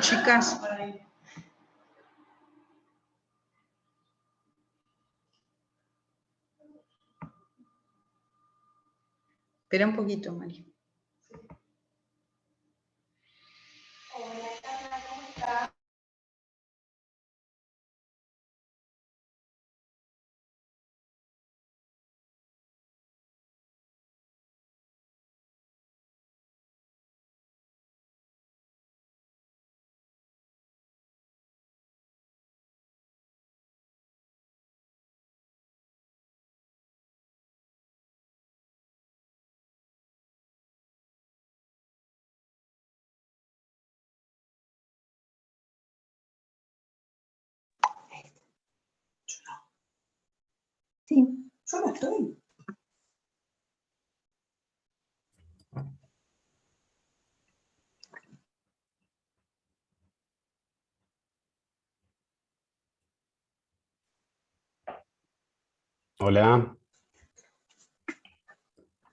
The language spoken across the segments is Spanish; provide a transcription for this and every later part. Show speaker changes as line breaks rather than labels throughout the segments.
Chicas. Espera un poquito, María.
Hola, Carla, ¿cómo estás? Sí, yo no estoy.
Hola,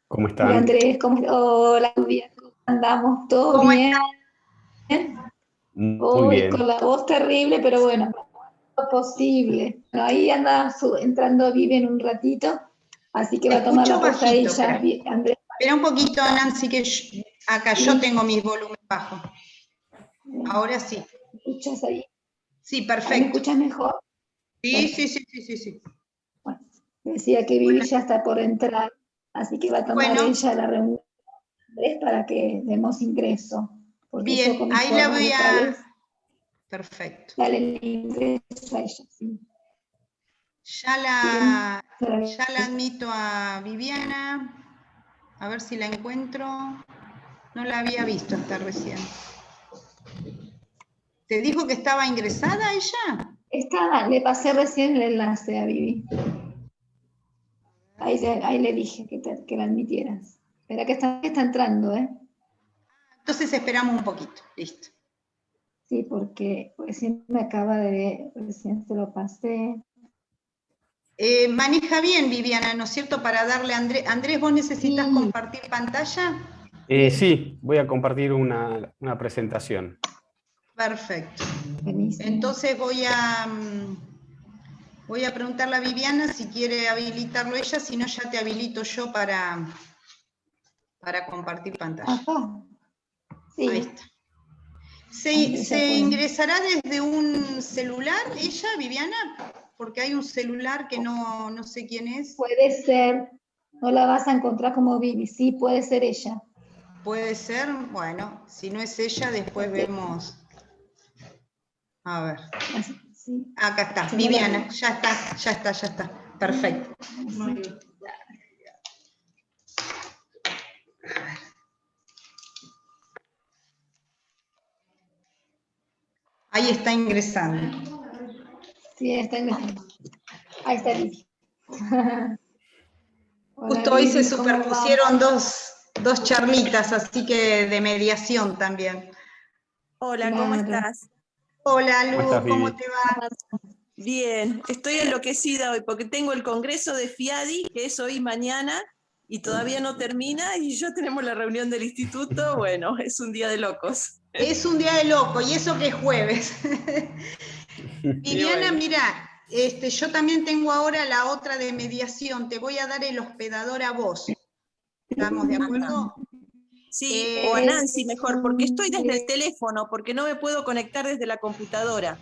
¿cómo
Hola
están?
Andrés, hola, Julia, ¿cómo andamos? ¿Todo
¿Cómo
bien?
Muy
Hoy con
bien.
la voz terrible, pero bueno, lo posible. Bueno, ahí anda entrando Vivi en un ratito, así que
Te
va a tomar
escucho
la posta
bajito,
ella.
espera.
Andrés,
Espera un poquito, Nancy, que acá yo
sí,
tengo mis volúmenes bajos. Ahora sí.
¿me escuchas ahí?
Sí,
¿Ahí me
perfecto.
escuchas mejor?
Sí, sí,
Perfecto.
sí, sí, sí, sí.
Bueno, decía que Vivi ya está por entrar, así que va a tomar
Bueno,
ella la reunión de Andrés para que demos ingreso, porque yo
bien,
con mis
ahí la
cuerdas
voy
vocales,
a... Perfecto.
dale el ingreso a ella, sí.
Ya
Bien,
la admito a Viviana. A ver si la encuentro. No la había visto hasta recién. ¿Te dijo que estaba ingresada ella?
le pasé recién el enlace a Vivi. Ahí le dije que la admitieras. Espera que está entrando, ¿eh?
Entonces esperamos un poquito. Listo.
Sí, porque recién me acaba de... Recién se lo pasé.
Maneja bien, Viviana, ¿no es cierto? Para darle a Andrés. Andrés, ¿vos necesitas
Sí,
compartir pantalla?
Sí, voy a compartir una presentación.
Perfecto.
buenísimo.
Entonces voy a preguntarle a Viviana si quiere habilitarlo ella, si no ya te habilito yo para compartir pantalla.
Acá.
Ahí
Sí,
está.
Andrés ya
¿Se
puede.
ingresará desde un celular ella, Viviana? Porque hay un celular que no sé quién es.
Puede ser. No la vas a encontrar como Vivi. Sí, puede ser ella.
Puede ser, bueno, si no es ella, después
Porque,
vemos. A ver.
sí,
Acá está,
si no
Viviana, ya está. Perfecto. Ahí está ingresando.
sí, está ingresando. Ahí está Vivi. Hola
Justo hoy se
Vivi, ¿cómo vamos?
superpusieron dos charlitas, así que de mediación también.
Hola, ¿cómo
Claro.
estás?
Hola
¿Cómo estás,
Lu, ¿cómo
Vivi?
te va?
Bien, estoy enloquecida hoy porque tengo el congreso de FIADI, que es hoy y mañana, y todavía no termina, y ya tenemos la reunión del instituto. Bueno, es un día de locos.
Es un día de loco, y eso que es jueves. Viviana,
bueno.
mira, yo también tengo ahora la otra de mediación, te voy a dar el hospedador a vos. ¿Estamos de acuerdo?
Sí, o a Nancy mejor, porque estoy desde el teléfono, porque no me puedo conectar desde la computadora.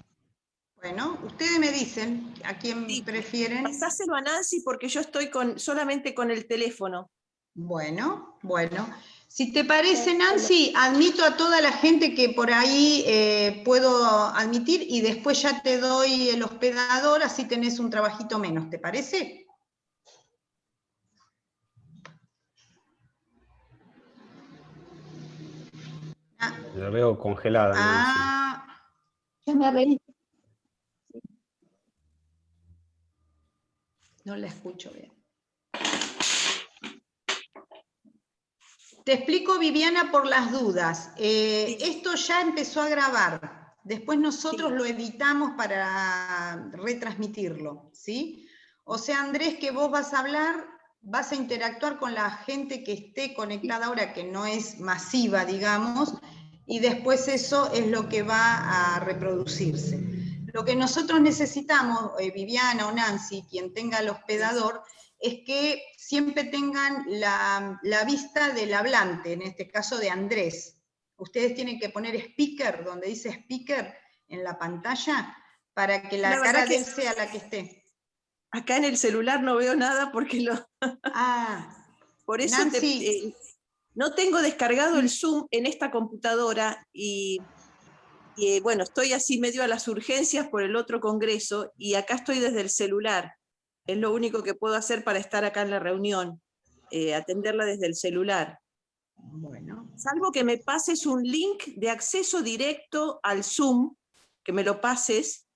Bueno, ustedes me dicen a quién
Sí,
prefieren.
pasáselo a Nancy porque yo estoy solamente con el teléfono.
Bueno. Si te parece, Nancy, admito a toda la gente que por ahí puedo admitir y después ya te doy el hospedador, así tenés un trabajito menos, ¿te parece?
La veo congelada, Nancy.
Yo me reí.
No la escucho bien. Te explico, Viviana, por las dudas.
Sí.
Esto ya empezó a grabar. Después nosotros
Sí.
lo editamos para retransmitirlo, ¿sí? O sea, Andrés, que vos vas a hablar, vas a interactuar con la gente que esté conectada ahora, que no es masiva, digamos, y después eso es lo que va a reproducirse. Lo que nosotros necesitamos, Viviana o Nancy, quien tenga el hospedador, es que siempre tengan la vista del hablante, en este caso de Andrés. Ustedes tienen que poner speaker, donde dice speaker en la pantalla, para que la cara de él sea la que esté.
Acá en el celular no veo nada porque por eso
Nancy,
no tengo descargado el Zoom en esta computadora y bueno, estoy así medio a las urgencias por el otro congreso y acá estoy desde el celular. Es lo único que puedo hacer para estar acá en la reunión, atenderla desde el celular.
Bueno.
Salvo que me pases un link de acceso directo al Zoom, que me lo pases.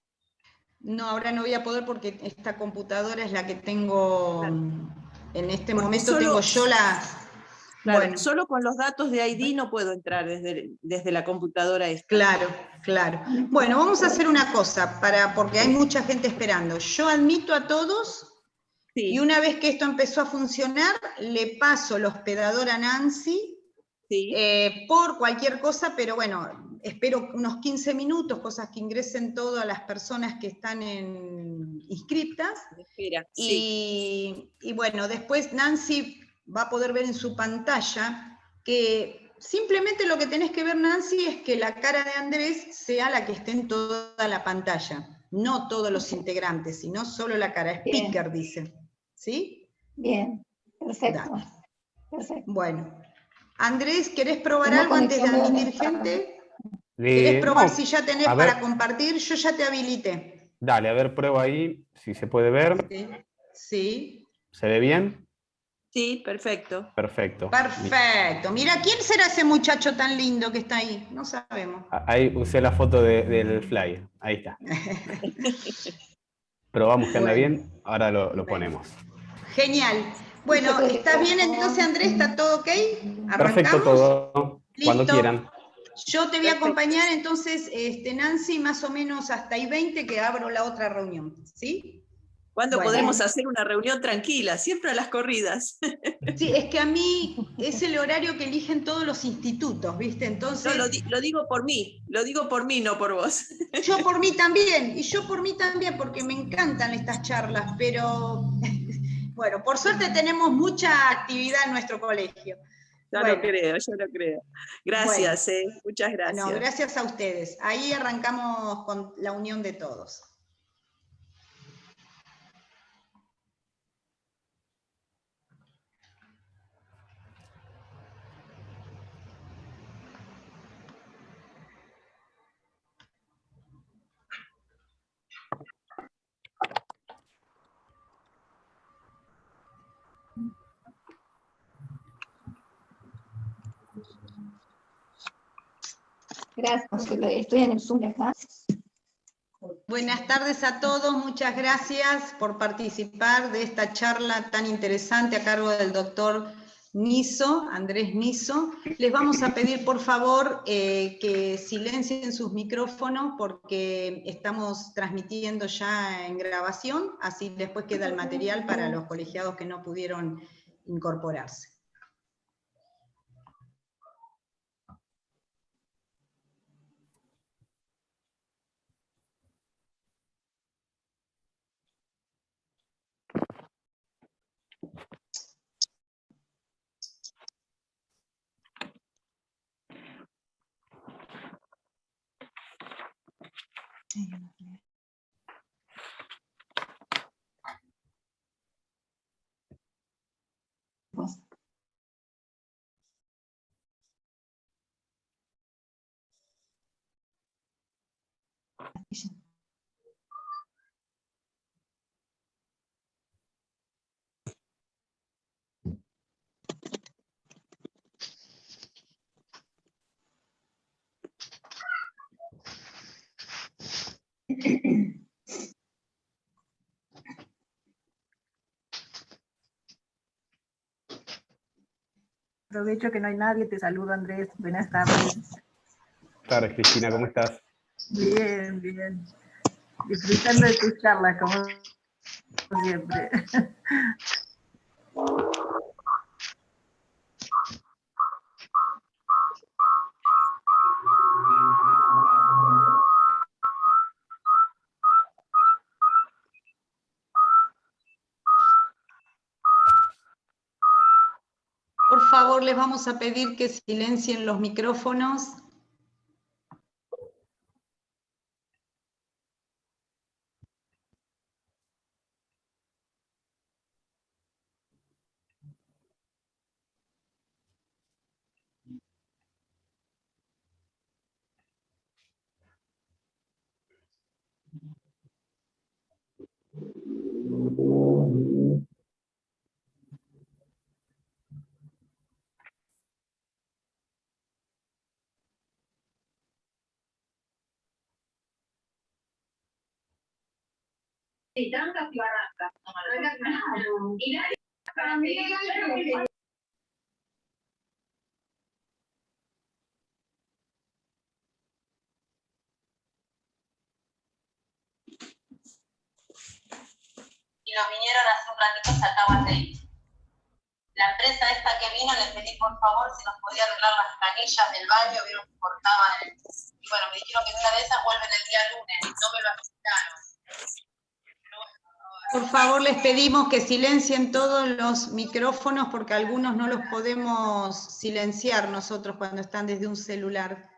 No, ahora no voy a poder porque esta computadora es la que tengo, claro. En este porque momento tengo yo la...
Claro, bueno. Solo con los datos de ID no puedo entrar desde la computadora esta.
Claro, claro. Bueno, vamos a hacer una cosa, porque hay mucha gente esperando. Yo admito a todos, sí. Y una vez que esto empezó a funcionar, le paso el hospedador a Nancy, sí. Por cualquier cosa, pero bueno, espero unos 15 minutos, cosas que ingresen todas las personas que están inscritas.
Espera, sí.
Y bueno, después Nancy va a poder ver en su pantalla que simplemente lo que tenés que ver, Nancy, es que la cara de Andrés sea la que esté en toda la pantalla, no todos los integrantes, sino solo la cara. Speaker, dice. ¿Sí?
Bien, perfecto. Perfecto.
Bueno. Andrés, ¿querés probar algo antes de admitir gente? ¿Querés probar si ya tenés para compartir? Yo ya te habilité.
Dale, a ver, prueba ahí, si se puede ver.
Sí. Sí.
¿Se ve bien?
Sí, perfecto.
Perfecto.
Perfecto. Mira, ¿quién será ese muchacho tan lindo que está ahí? No sabemos.
Ahí usé la foto del flyer. Ahí está. Probamos que anda bien, ahora lo ponemos.
Genial. Bueno, ¿estás bien entonces, Andrés? ¿Está todo ok? ¿Arrancamos?
Perfecto todo.
¿Listo?
Cuando quieran.
Yo te voy a acompañar entonces, Nancy, más o menos hasta ahí 20 que abro la otra reunión, ¿sí?
¿Cuándo podremos hacer una reunión tranquila? Siempre a las corridas.
Sí, es que a mí es el horario que eligen todos los institutos, ¿viste? Entonces...
No, lo digo por mí, no por vos.
Yo por mí también, y yo por mí también, porque me encantan estas charlas, pero bueno, por suerte tenemos mucha actividad en nuestro colegio.
Yo lo creo. Gracias, muchas gracias.
No, gracias a ustedes. Ahí arrancamos con la unión de todos.
Gracias, estoy en el Zoom acá.
Buenas tardes a todos, muchas gracias por participar de esta charla tan interesante a cargo del doctor Niso, Andrés Niso. Les vamos a pedir por favor que silencien sus micrófonos porque estamos transmitiendo ya en grabación, así después queda el material para los colegiados que no pudieron incorporarse.
Aprovecho que no hay nadie, te saludo Andrés, buenas tardes.
Buenas tardes, Cristina, ¿cómo estás?
Bien, bien. Disfrutando de tus charlas, como siempre.
les vamos a pedir que silencien los micrófonos.
Y nos vinieron hace un ratito, sacabas de ahí. La empresa esta que vino, le pedí por favor si nos podía arreglar las canillas del baño, vieron que cortaban. Y bueno, me dijeron que una de esas vuelven el día lunes, no me lo aceptaron.
Por favor, les pedimos que silencien todos los micrófonos porque algunos no los podemos silenciar nosotros cuando están desde un celular.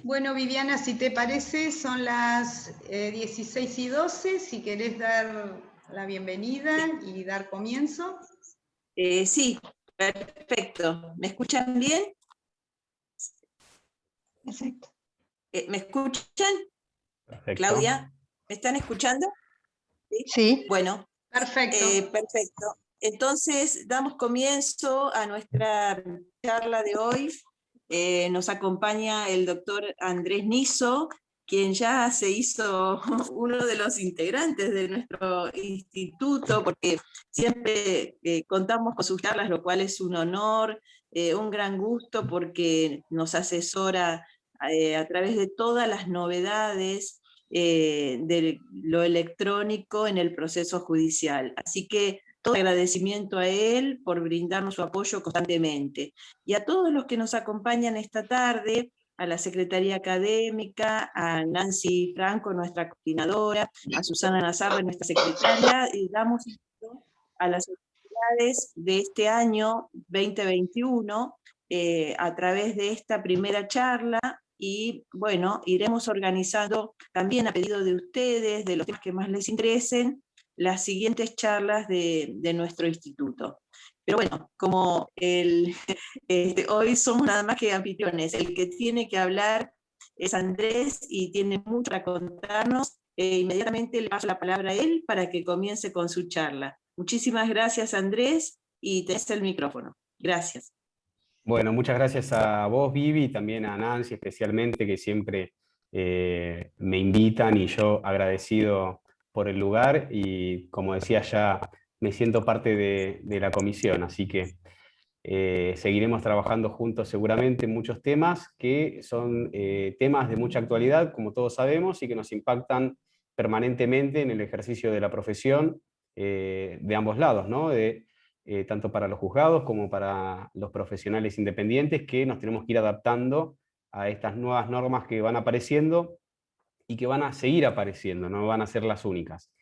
Bueno, Viviana, si te parece, son las 16:12, si querés dar la bienvenida y dar comienzo.
Sí, perfecto. ¿Me escuchan bien?
Perfecto.
¿Me escuchan?
Perfecto.
Claudia, ¿me están escuchando?
Sí.
Bueno,
Perfecto.
perfecto. Entonces, damos comienzo a nuestra charla de hoy. Nos acompaña el doctor Andrés Niso, quien ya se hizo uno de los integrantes de nuestro instituto, porque siempre contamos con sus charlas, lo cual es un honor, un gran gusto, porque nos asesora a través de todas las novedades de lo electrónico en el proceso judicial. Así que todo agradecimiento a él por brindarnos su apoyo constantemente. Y a todos los que nos acompañan esta tarde, a la Secretaría Académica, a Nancy Franco, nuestra coordinadora, a Susana Nazarre, nuestra secretaria, y damos a las actividades de este año 2021 a través de esta primera charla. Y bueno, iremos organizando también a pedido de ustedes, de los temas que más les interesen, las siguientes charlas de nuestro instituto. Pero bueno, como hoy somos nada más que anfitriones, el que tiene que hablar es Andrés y tiene mucho para contarnos. Inmediatamente le paso la palabra a él para que comience con su charla. Muchísimas gracias, Andrés, y tenés el micrófono. Gracias.
Bueno, muchas gracias a vos, Vivi, y también a Nancy especialmente, que siempre me invitan, y yo agradecido por el lugar, y como decía ya, me siento parte de la comisión, así que seguiremos trabajando juntos seguramente en muchos temas que son temas de mucha actualidad, como todos sabemos, y que nos impactan permanentemente en el ejercicio de la profesión de ambos lados, ¿no? Tanto para los juzgados como para los profesionales independientes, que nos tenemos que ir adaptando a estas nuevas normas que van apareciendo y que van a seguir apareciendo, no van a ser las únicas.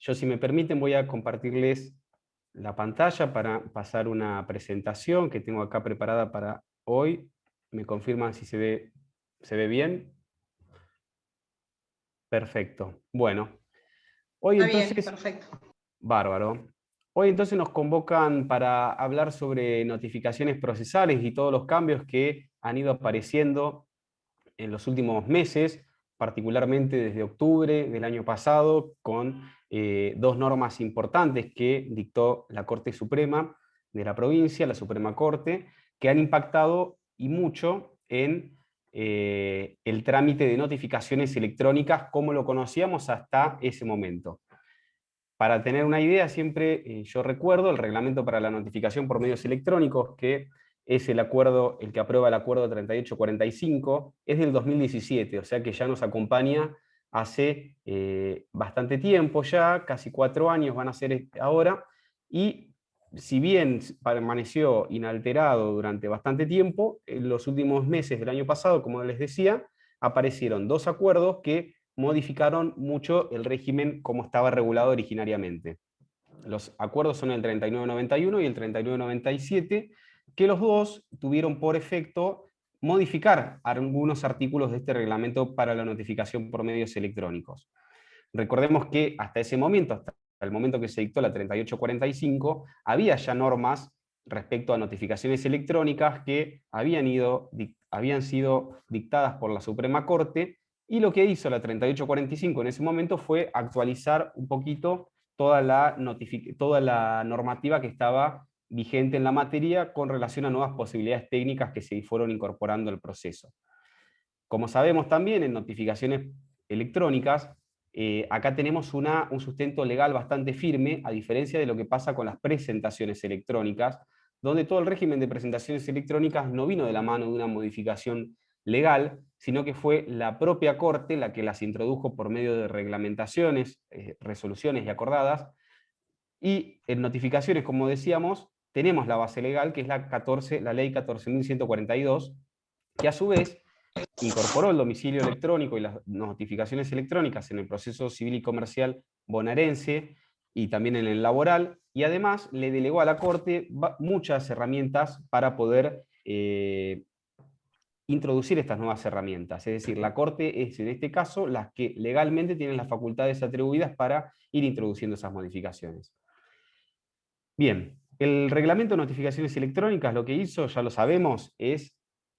Yo, si me permiten, voy a compartirles la pantalla para pasar una presentación que tengo acá preparada para hoy. ¿Me confirman si se ve bien? Perfecto. Bueno, hoy
Está bien,
entonces,
perfecto.
bárbaro. Hoy entonces nos convocan para hablar sobre notificaciones procesales y todos los cambios que han ido apareciendo en los últimos meses, particularmente desde octubre del año pasado, con dos normas importantes que dictó la Corte Suprema de la provincia, la Suprema Corte, que han impactado y mucho en el trámite de notificaciones electrónicas como lo conocíamos hasta ese momento. Para tener una idea, siempre yo recuerdo el reglamento para la notificación por medios electrónicos, que es el acuerdo, el que aprueba el acuerdo 3845, es del 2017, o sea que ya nos acompaña hace bastante tiempo ya, casi 4 años van a ser ahora, y si bien permaneció inalterado durante bastante tiempo, en los últimos meses del año pasado, como les decía, aparecieron 2 acuerdos que modificaron mucho el régimen como estaba regulado originariamente. Los acuerdos son el 3991 y el 3997, que los dos tuvieron por efecto modificar algunos artículos de este reglamento para la notificación por medios electrónicos. Recordemos que hasta ese momento, hasta el momento que se dictó la 3845, había ya normas respecto a notificaciones electrónicas que habían sido dictadas por la Suprema Corte, y lo que hizo la 3845 en ese momento fue actualizar un poquito toda la normativa que estaba vigente en la materia con relación a nuevas posibilidades técnicas que se fueron incorporando al proceso. Como sabemos también, en notificaciones electrónicas, acá tenemos un sustento legal bastante firme, a diferencia de lo que pasa con las presentaciones electrónicas, donde todo el régimen de presentaciones electrónicas no vino de la mano de una modificación legal, sino que fue la propia Corte la que las introdujo por medio de reglamentaciones, resoluciones y acordadas. Y en notificaciones, como decíamos, tenemos la base legal, que es la ley 14.142, que a su vez incorporó el domicilio electrónico y las notificaciones electrónicas en el proceso civil y comercial bonaerense y también en el laboral, y además le delegó a la Corte muchas herramientas para poder introducir estas nuevas herramientas. Es decir, la Corte es en este caso las que legalmente tienen las facultades atribuidas para ir introduciendo esas modificaciones. Bien, el reglamento de notificaciones electrónicas lo que hizo, ya lo sabemos, es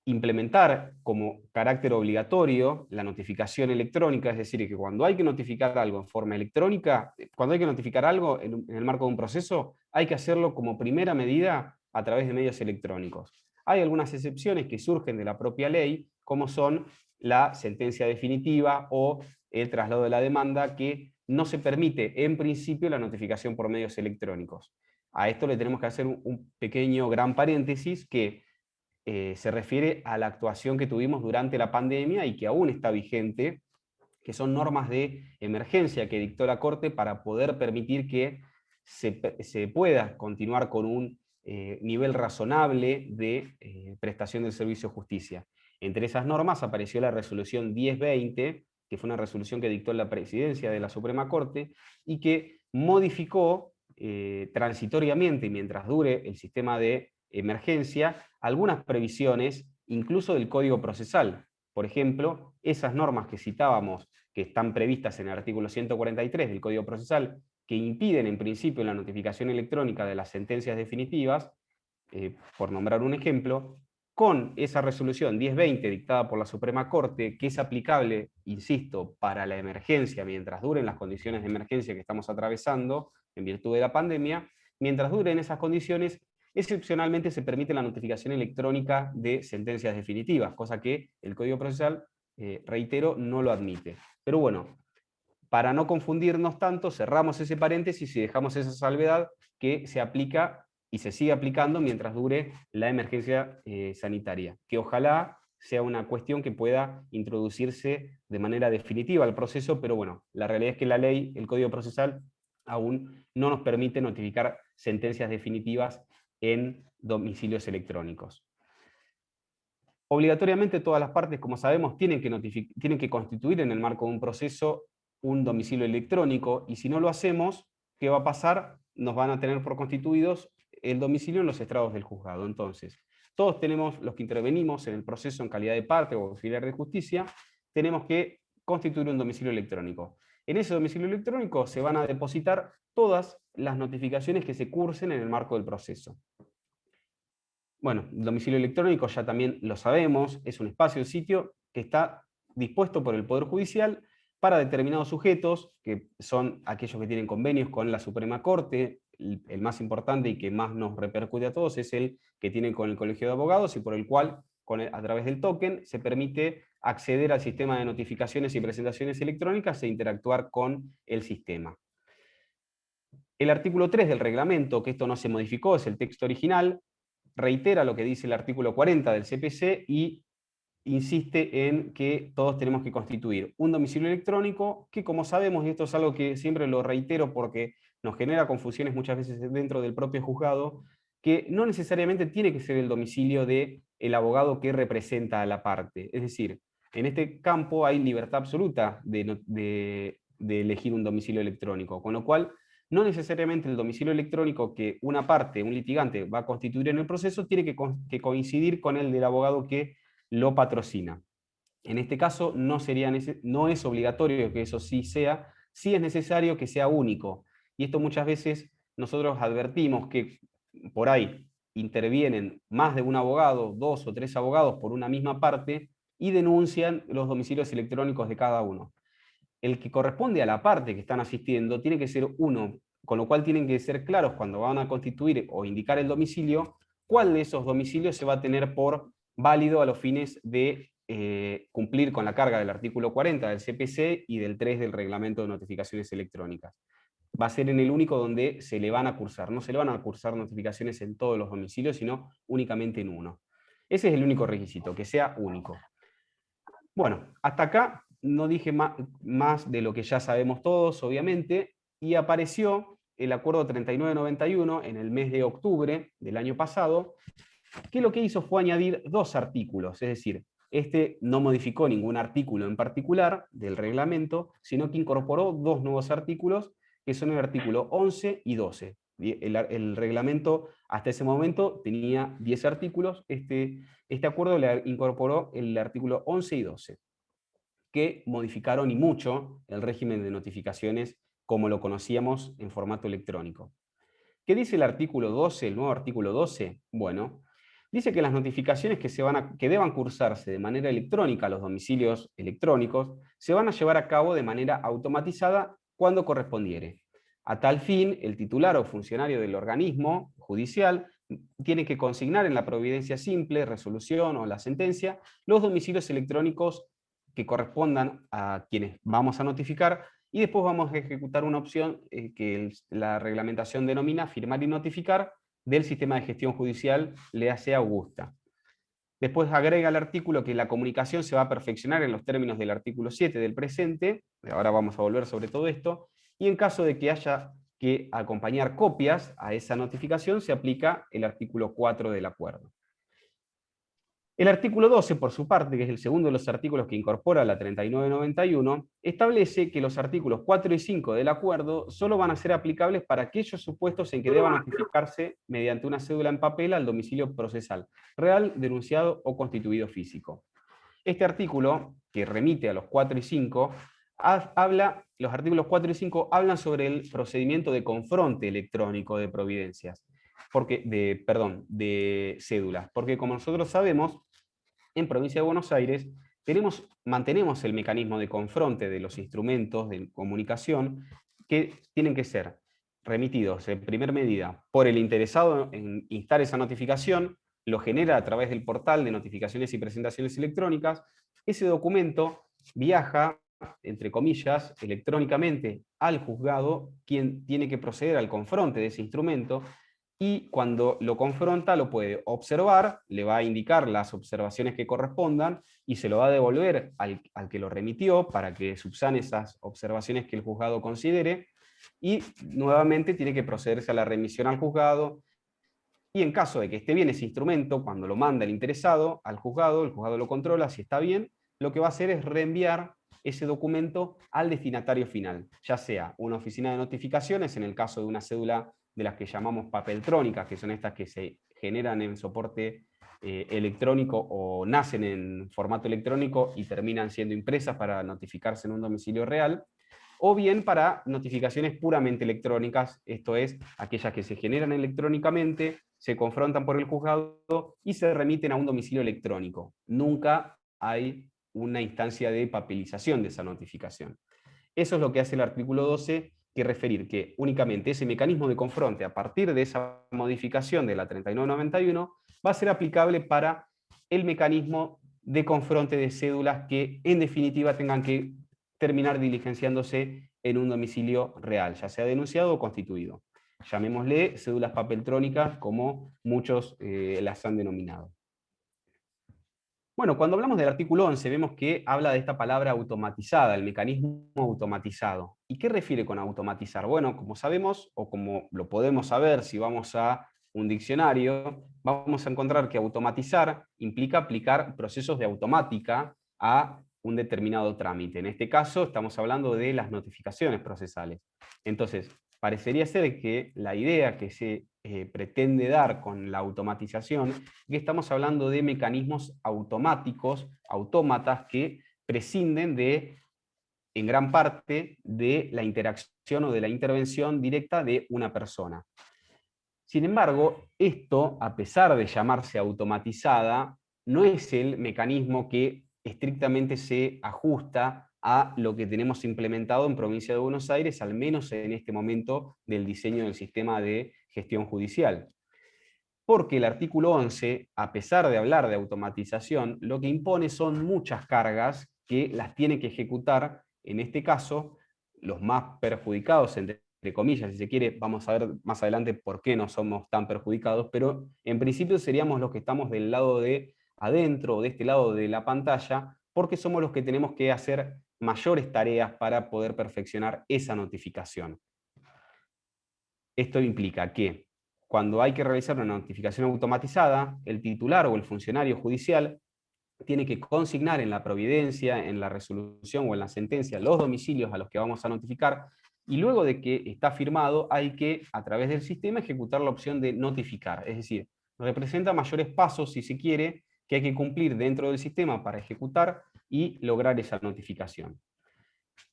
implementar como carácter obligatorio la notificación electrónica, es decir, que cuando hay que notificar algo en forma electrónica, cuando hay que notificar algo en el marco de un proceso, hay que hacerlo como primera medida a través de medios electrónicos. Hay algunas excepciones que surgen de la propia ley, como son la sentencia definitiva o el traslado de la demanda, que no se permite en principio la notificación por medios electrónicos. A esto le tenemos que hacer un pequeño gran paréntesis que se refiere a la actuación que tuvimos durante la pandemia y que aún está vigente, que son normas de emergencia que dictó la Corte para poder permitir que se pueda continuar con un nivel razonable de prestación del servicio de justicia. Entre esas normas apareció la resolución 1020, que fue una resolución que dictó la presidencia de la Suprema Corte y que modificó transitoriamente, mientras dure el sistema de emergencia, algunas previsiones, incluso del Código Procesal. Por ejemplo, esas normas que citábamos, que están previstas en el artículo 143 del Código Procesal, que impiden en principio la notificación electrónica de las sentencias definitivas, por nombrar un ejemplo, con esa resolución 1020 dictada por la Suprema Corte, que es aplicable, insisto, para la emergencia, mientras duren las condiciones de emergencia que estamos atravesando en virtud de la pandemia, mientras duren esas condiciones, excepcionalmente se permite la notificación electrónica de sentencias definitivas, cosa que el Código Procesal, reitero, no lo admite. Pero bueno, para no confundirnos tanto, cerramos ese paréntesis y dejamos esa salvedad que se aplica y se sigue aplicando mientras dure la emergencia sanitaria, que ojalá sea una cuestión que pueda introducirse de manera definitiva al proceso, pero bueno, la realidad es que la ley, el Código Procesal, aún no nos permite notificar sentencias definitivas en domicilios electrónicos. Obligatoriamente todas las partes, como sabemos, tienen que constituir en el marco de un proceso un domicilio electrónico, y si no lo hacemos, ¿qué va a pasar? Nos van a tener por constituidos el domicilio en los estrados del juzgado. Entonces, todos tenemos, los que intervenimos en el proceso en calidad de parte o auxiliar de justicia, tenemos que constituir un domicilio electrónico. En ese domicilio electrónico se van a depositar todas las notificaciones que se cursen en el marco del proceso. Bueno, el domicilio electrónico ya también lo sabemos, es un espacio, sitio que está dispuesto por el Poder Judicial para determinados sujetos, que son aquellos que tienen convenios con la Suprema Corte. El más importante y que más nos repercute a todos es el que tienen con el Colegio de Abogados y por el cual, a través del token, se permite acceder al sistema de notificaciones y presentaciones electrónicas e interactuar con el sistema. El artículo 3 del reglamento, que esto no se modificó, es el texto original, reitera lo que dice el artículo 40 del CPC y insiste en que todos tenemos que constituir un domicilio electrónico que, como sabemos, y esto es algo que siempre lo reitero porque nos genera confusiones muchas veces dentro del propio juzgado, que no necesariamente tiene que ser el domicilio del abogado que representa a la parte. Es decir, en este campo hay libertad absoluta de elegir un domicilio electrónico, con lo cual no necesariamente el domicilio electrónico que una parte, un litigante, va a constituir en el proceso tiene que coincidir con el del abogado que lo patrocina. En este caso no es obligatorio que eso sí sea, sí es necesario que sea único. Y esto muchas veces nosotros advertimos que por ahí intervienen más de un abogado, 2 o 3 abogados por una misma parte y denuncian los domicilios electrónicos de cada uno. El que corresponde a la parte que están asistiendo tiene que ser uno, con lo cual tienen que ser claros cuando van a constituir o indicar el domicilio, cuál de esos domicilios se va a tener por válido a los fines de cumplir con la carga del artículo 40 del CPC y del 3 del Reglamento de Notificaciones Electrónicas. Va a ser en el único donde se le van a cursar. No se le van a cursar notificaciones en todos los domicilios, sino únicamente en uno. Ese es el único requisito, que sea único. Bueno, hasta acá no dije más de lo que ya sabemos todos, obviamente, y apareció el Acuerdo 3991 en el mes de octubre del año pasado, que lo que hizo fue añadir 2 artículos, es decir, este no modificó ningún artículo en particular del reglamento, sino que incorporó 2 nuevos artículos, que son el artículo 11 y 12. El reglamento hasta ese momento tenía 10 artículos, este acuerdo le incorporó el artículo 11 y 12, que modificaron y mucho el régimen de notificaciones como lo conocíamos en formato electrónico. ¿Qué dice el artículo 12, el nuevo artículo 12? Bueno, dice que las notificaciones que deban cursarse de manera electrónica a los domicilios electrónicos se van a llevar a cabo de manera automatizada cuando correspondiere. A tal fin, el titular o funcionario del organismo judicial tiene que consignar en la providencia simple, resolución o la sentencia los domicilios electrónicos que correspondan a quienes vamos a notificar, y después vamos a ejecutar una opción que la reglamentación denomina firmar y notificar del sistema de gestión judicial LEAC Augusta. Después agrega el artículo que la comunicación se va a perfeccionar en los términos del artículo 7 del presente, ahora vamos a volver sobre todo esto, y en caso de que haya que acompañar copias a esa notificación, se aplica el artículo 4 del acuerdo. El artículo 12, por su parte, que es el segundo de los artículos que incorpora la 3991, establece que los artículos 4 y 5 del acuerdo solo van a ser aplicables para aquellos supuestos en que deba notificarse mediante una cédula en papel al domicilio procesal, real, denunciado o constituido físico. Este artículo, que remite a los 4 y 5, los artículos 4 y 5 hablan sobre el procedimiento de confronte electrónico de providencias, de cédulas, porque como nosotros sabemos, en Provincia de Buenos Aires mantenemos el mecanismo de confronte de los instrumentos de comunicación que tienen que ser remitidos en primera medida por el interesado en instar esa notificación, lo genera a través del portal de notificaciones y presentaciones electrónicas, ese documento viaja, entre comillas, electrónicamente al juzgado, quien tiene que proceder al confronte de ese instrumento, y cuando lo confronta lo puede observar, le va a indicar las observaciones que correspondan y se lo va a devolver al que lo remitió para que subsane esas observaciones que el juzgado considere, y nuevamente tiene que procederse a la remisión al juzgado, y en caso de que esté bien ese instrumento, cuando lo manda el interesado al juzgado, el juzgado lo controla, si está bien, lo que va a hacer es reenviar ese documento al destinatario final, ya sea una oficina de notificaciones, en el caso de una cédula de las que llamamos papeltrónicas, que son estas que se generan en soporte electrónico o nacen en formato electrónico y terminan siendo impresas para notificarse en un domicilio real, o bien para notificaciones puramente electrónicas, esto es, aquellas que se generan electrónicamente, se confrontan por el juzgado y se remiten a un domicilio electrónico. Nunca hay una instancia de papelización de esa notificación. Eso es lo que hace el artículo 12, que referir que únicamente ese mecanismo de confronte a partir de esa modificación de la 3991 va a ser aplicable para el mecanismo de confronte de cédulas que en definitiva tengan que terminar diligenciándose en un domicilio real, ya sea denunciado o constituido. Llamémosle cédulas papeltrónicas como muchos las han denominado. Bueno, cuando hablamos del artículo 11 vemos que habla de esta palabra automatizada, el mecanismo automatizado. ¿Y qué refiere con automatizar? Bueno, como sabemos, o como lo podemos saber si vamos a un diccionario, vamos a encontrar que automatizar implica aplicar procesos de automática a un determinado trámite. En este caso estamos hablando de las notificaciones procesales. Entonces, parecería ser que la idea que se pretende dar con la automatización, que estamos hablando de mecanismos automáticos, autómatas, que prescinden de, en gran parte, de la interacción o de la intervención directa de una persona. Sin embargo, esto, a pesar de llamarse automatizada, no es el mecanismo que estrictamente se ajusta a lo que tenemos implementado en Provincia de Buenos Aires, al menos en este momento del diseño del sistema de gestión judicial. Porque el artículo 11, a pesar de hablar de automatización, lo que impone son muchas cargas que las tiene que ejecutar, en este caso, los más perjudicados, entre comillas, si se quiere, vamos a ver más adelante por qué no somos tan perjudicados, pero en principio seríamos los que estamos del lado de adentro, o de este lado de la pantalla, porque somos los que tenemos que hacer mayores tareas para poder perfeccionar esa notificación. Esto implica que cuando hay que realizar una notificación automatizada, el titular o el funcionario judicial tiene que consignar en la providencia, en la resolución o en la sentencia los domicilios a los que vamos a notificar, y luego de que está firmado hay que, a través del sistema, ejecutar la opción de notificar. Es decir, representa mayores pasos, si se quiere, que hay que cumplir dentro del sistema para ejecutar y lograr esa notificación.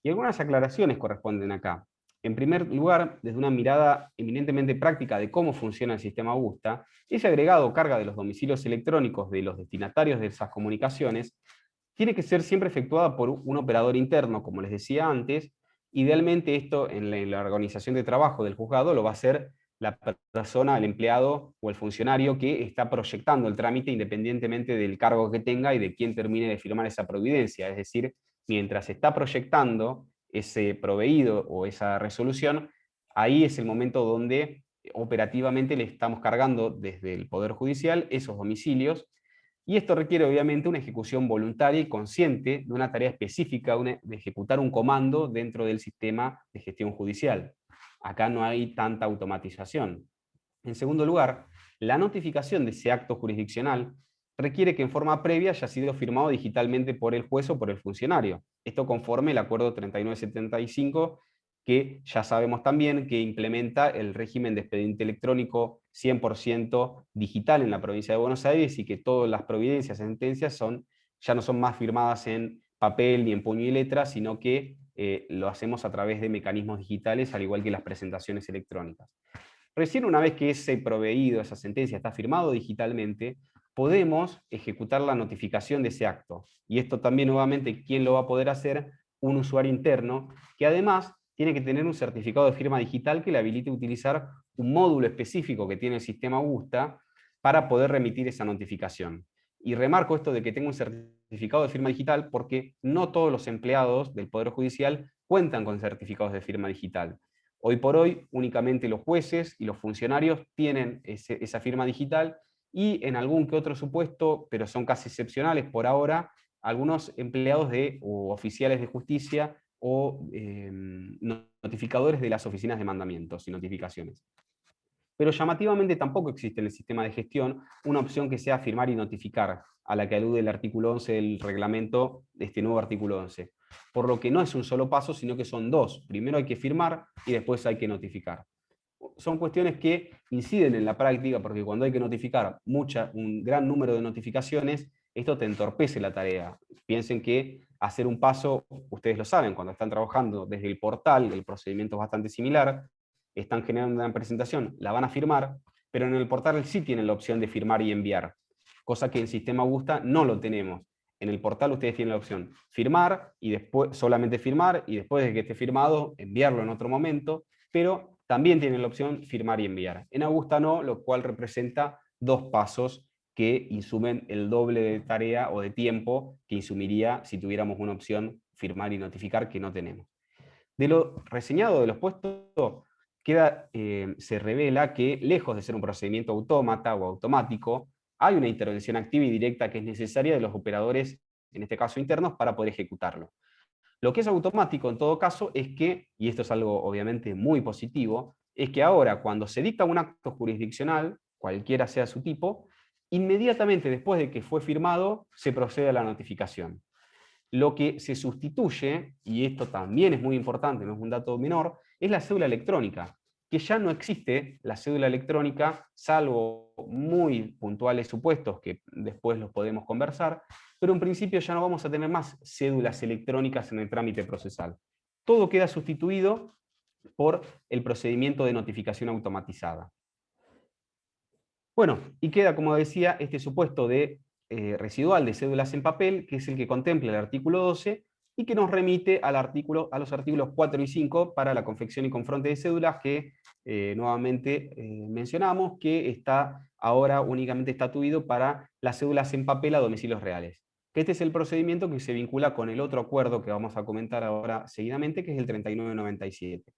Y algunas aclaraciones corresponden acá. En primer lugar, desde una mirada eminentemente práctica de cómo funciona el sistema Augusta, ese agregado carga de los domicilios electrónicos de los destinatarios de esas comunicaciones tiene que ser siempre efectuada por un operador interno, como les decía antes. Idealmente esto en la organización de trabajo del juzgado lo va a hacer la persona, el empleado o el funcionario que está proyectando el trámite independientemente del cargo que tenga y de quién termine de firmar esa providencia. Es decir, mientras está proyectando ese proveído o esa resolución, ahí es el momento donde operativamente le estamos cargando desde el Poder Judicial esos domicilios, y esto requiere obviamente una ejecución voluntaria y consciente de una tarea específica, de ejecutar un comando dentro del sistema de gestión judicial. Acá no hay tanta automatización. En segundo lugar, la notificación de ese acto jurisdiccional requiere que en forma previa haya sido firmado digitalmente por el juez o por el funcionario. Esto conforme el acuerdo 3975, que ya sabemos también que implementa el régimen de expediente electrónico 100% digital en la provincia de Buenos Aires, y que todas las providencias y sentencias ya no son más firmadas en papel ni en puño y letra, sino que lo hacemos a través de mecanismos digitales, al igual que las presentaciones electrónicas. Recién una vez que ese proveído, esa sentencia está firmado digitalmente, podemos ejecutar la notificación de ese acto. Y esto también, nuevamente, ¿quién lo va a poder hacer? Un usuario interno, que además tiene que tener un certificado de firma digital que le habilite a utilizar un módulo específico que tiene el sistema Augusta para poder remitir esa notificación. Y remarco esto de que tenga un certificado de firma digital porque no todos los empleados del Poder Judicial cuentan con certificados de firma digital. Hoy por hoy, únicamente los jueces y los funcionarios tienen esa firma digital, y en algún que otro supuesto, pero son casi excepcionales por ahora, algunos empleados o oficiales de justicia o notificadores de las oficinas de mandamientos y notificaciones. Pero llamativamente tampoco existe en el sistema de gestión una opción que sea firmar y notificar, a la que alude el artículo 11 del reglamento, de este nuevo artículo 11. Por lo que no es un solo paso, sino que son dos. Primero hay que firmar y después hay que notificar. son cuestiones que inciden en la práctica, porque cuando hay que notificar un gran número de notificaciones, esto te entorpece la tarea. Piensen que hacer un paso, ustedes lo saben, cuando están trabajando desde el portal, el procedimiento es bastante similar, están generando una presentación, la van a firmar, pero en el portal sí tienen la opción de firmar y enviar, cosa que en Sistema Augusta no lo tenemos. En el portal ustedes tienen la opción firmar, y después solamente firmar, y después de que esté firmado, enviarlo en otro momento, pero también tienen la opción firmar y enviar. En Augusta no, lo cual representa 2 pasos que insumen el doble de tarea o de tiempo que insumiría si tuviéramos una opción firmar y notificar, que no tenemos. De lo reseñado de los puestos, se revela que, lejos de ser un procedimiento autómata o automático, hay una intervención activa y directa que es necesaria de los operadores, en este caso internos, para poder ejecutarlo. Lo que es automático en todo caso es que, y esto es algo obviamente muy positivo, es que ahora cuando se dicta un acto jurisdiccional, cualquiera sea su tipo, inmediatamente después de que fue firmado se procede a la notificación. Lo que se sustituye, y esto también es muy importante, no es un dato menor, es la cédula electrónica, que ya no existe la cédula electrónica, salvo muy puntuales supuestos que después los podemos conversar, pero en principio ya no vamos a tener más cédulas electrónicas en el trámite procesal. Todo queda sustituido por el procedimiento de notificación automatizada. Bueno, y queda, como decía, este supuesto de residual de cédulas en papel, que es el que contempla el artículo 12, y que nos remite a los artículos 4 y 5 para la confección y confronte de cédulas que nuevamente mencionamos, que está ahora únicamente estatuido para las cédulas en papel a domicilios reales. Que este es el procedimiento que se vincula con el otro acuerdo que vamos a comentar ahora seguidamente, que es el 3997.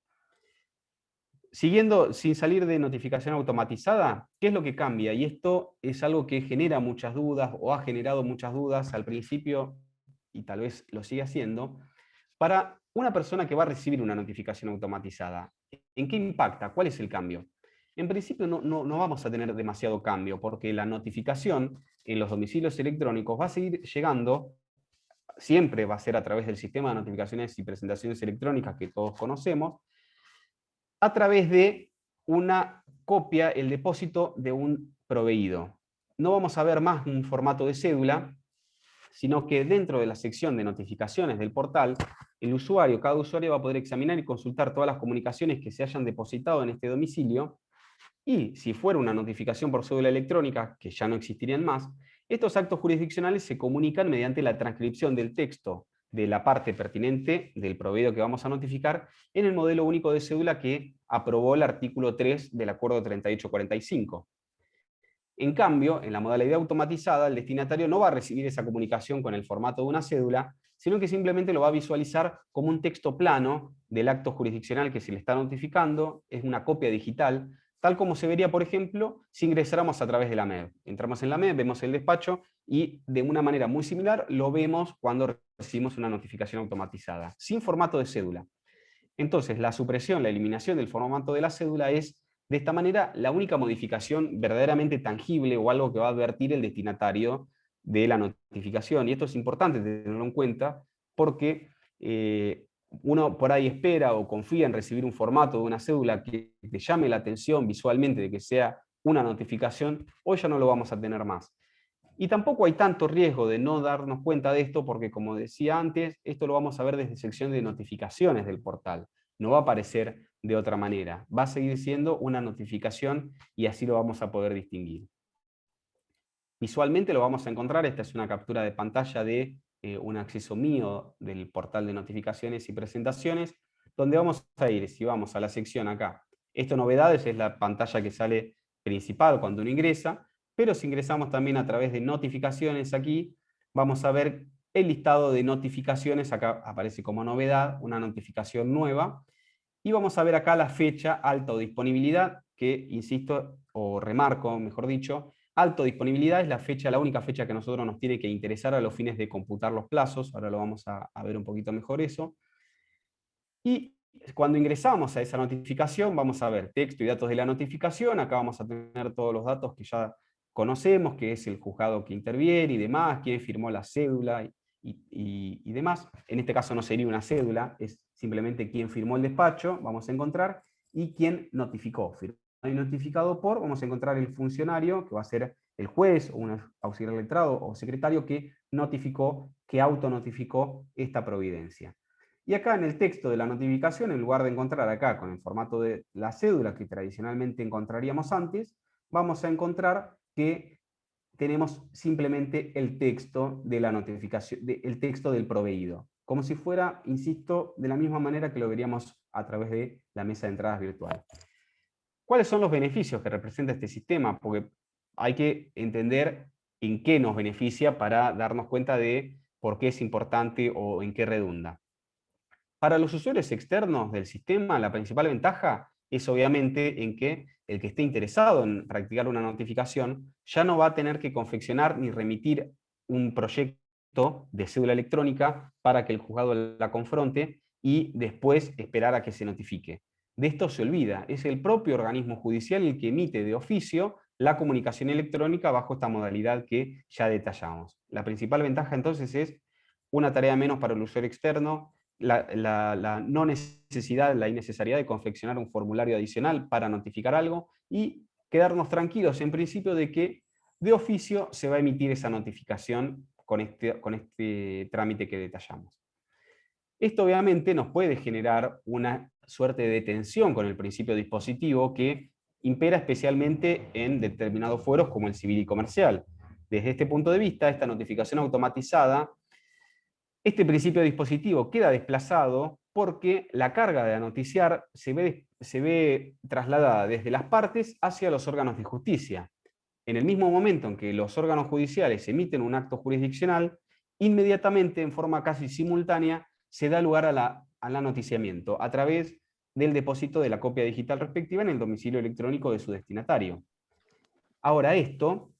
Siguiendo, sin salir de notificación automatizada, ¿qué es lo que cambia? Y esto es algo que genera muchas dudas, o ha generado muchas dudas al principio, y tal vez lo sigue haciendo, para una persona que va a recibir una notificación automatizada. ¿En qué impacta? ¿Cuál es el cambio? En principio no vamos a tener demasiado cambio, porque la notificación en los domicilios electrónicos va a seguir llegando, siempre va a ser a través del sistema de notificaciones y presentaciones electrónicas que todos conocemos, a través de una copia, el depósito de un proveído. No vamos a ver más un formato de cédula, sino que dentro de la sección de notificaciones del portal, cada usuario va a poder examinar y consultar todas las comunicaciones que se hayan depositado en este domicilio, y si fuera una notificación por cédula electrónica, que ya no existirían más, estos actos jurisdiccionales se comunican mediante la transcripción del texto de la parte pertinente del proveído que vamos a notificar en el modelo único de cédula que aprobó el artículo 3 del Acuerdo 3845. En cambio, en la modalidad automatizada, el destinatario no va a recibir esa comunicación con el formato de una cédula, sino que simplemente lo va a visualizar como un texto plano del acto jurisdiccional que se le está notificando, es una copia digital, tal como se vería, por ejemplo, si ingresáramos a través de la MEB. Entramos en la MEB, vemos el despacho, y de una manera muy similar lo vemos cuando recibimos una notificación automatizada, sin formato de cédula. Entonces, la supresión, la eliminación del formato de la cédula es, de esta manera, la única modificación verdaderamente tangible o algo que va a advertir el destinatario de la notificación. Y esto es importante tenerlo en cuenta porque uno por ahí espera o confía en recibir un formato de una cédula que te llame la atención visualmente de que sea una notificación. Hoy ya no lo vamos a tener más. Y tampoco hay tanto riesgo de no darnos cuenta de esto porque, como decía antes, esto lo vamos a ver desde sección de notificaciones del portal. No va a aparecer de otra manera. Va a seguir siendo una notificación y así lo vamos a poder distinguir. Visualmente lo vamos a encontrar. Esta es una captura de pantalla de un acceso mío del portal de notificaciones y presentaciones, donde vamos a ir, si vamos a la sección acá, esto novedades, es la pantalla que sale principal cuando uno ingresa, pero si ingresamos también a través de notificaciones aquí, vamos a ver el listado de notificaciones, acá aparece como novedad, una notificación nueva, y vamos a ver acá la fecha alta o disponibilidad, que insisto, o remarco, mejor dicho, alto disponibilidad es la fecha, la única fecha que a nosotros nos tiene que interesar a los fines de computar los plazos, ahora lo vamos a ver un poquito mejor eso. Y cuando ingresamos a esa notificación, vamos a ver texto y datos de la notificación, acá vamos a tener todos los datos que ya conocemos, que es el juzgado que interviene y demás, quién firmó la cédula y demás. En este caso no sería una cédula, es simplemente quién firmó el despacho, vamos a encontrar, y quién notificó. Firmado y notificado por, vamos a encontrar el funcionario, que va a ser el juez, o un auxiliar letrado, o secretario que notificó, que autonotificó esta providencia. Y acá en el texto de la notificación, en lugar de encontrar acá con el formato de la cédula que tradicionalmente encontraríamos antes, vamos a encontrar que tenemos simplemente el texto de la notificación, el texto del proveído, como si fuera, insisto, de la misma manera que lo veríamos a través de la mesa de entradas virtual. ¿Cuáles son los beneficios que representa este sistema? Porque hay que entender en qué nos beneficia para darnos cuenta de por qué es importante o en qué redunda. Para los usuarios externos del sistema, la principal ventaja es obviamente en que el que esté interesado en practicar una notificación ya no va a tener que confeccionar ni remitir un proyecto de cédula electrónica para que el juzgado la confronte y después esperar a que se notifique. De esto se olvida, es el propio organismo judicial el que emite de oficio la comunicación electrónica bajo esta modalidad que ya detallamos. La principal ventaja entonces es una tarea menos para el usuario externo, la no necesidad, la innecesariedad de confeccionar un formulario adicional para notificar algo y quedarnos tranquilos en principio de que de oficio se va a emitir esa notificación con este trámite que detallamos. Esto obviamente nos puede generar una suerte de tensión con el principio dispositivo que impera especialmente en determinados fueros como el civil y comercial. Desde este punto de vista, esta notificación automatizada, este principio dispositivo queda desplazado porque la carga de anoticiar se ve trasladada desde las partes hacia los órganos de justicia. En el mismo momento en que los órganos judiciales emiten un acto jurisdiccional, inmediatamente, en forma casi simultánea, se da lugar al anoticiamiento a través del depósito de la copia digital respectiva en el domicilio electrónico de su destinatario. Ahora esto,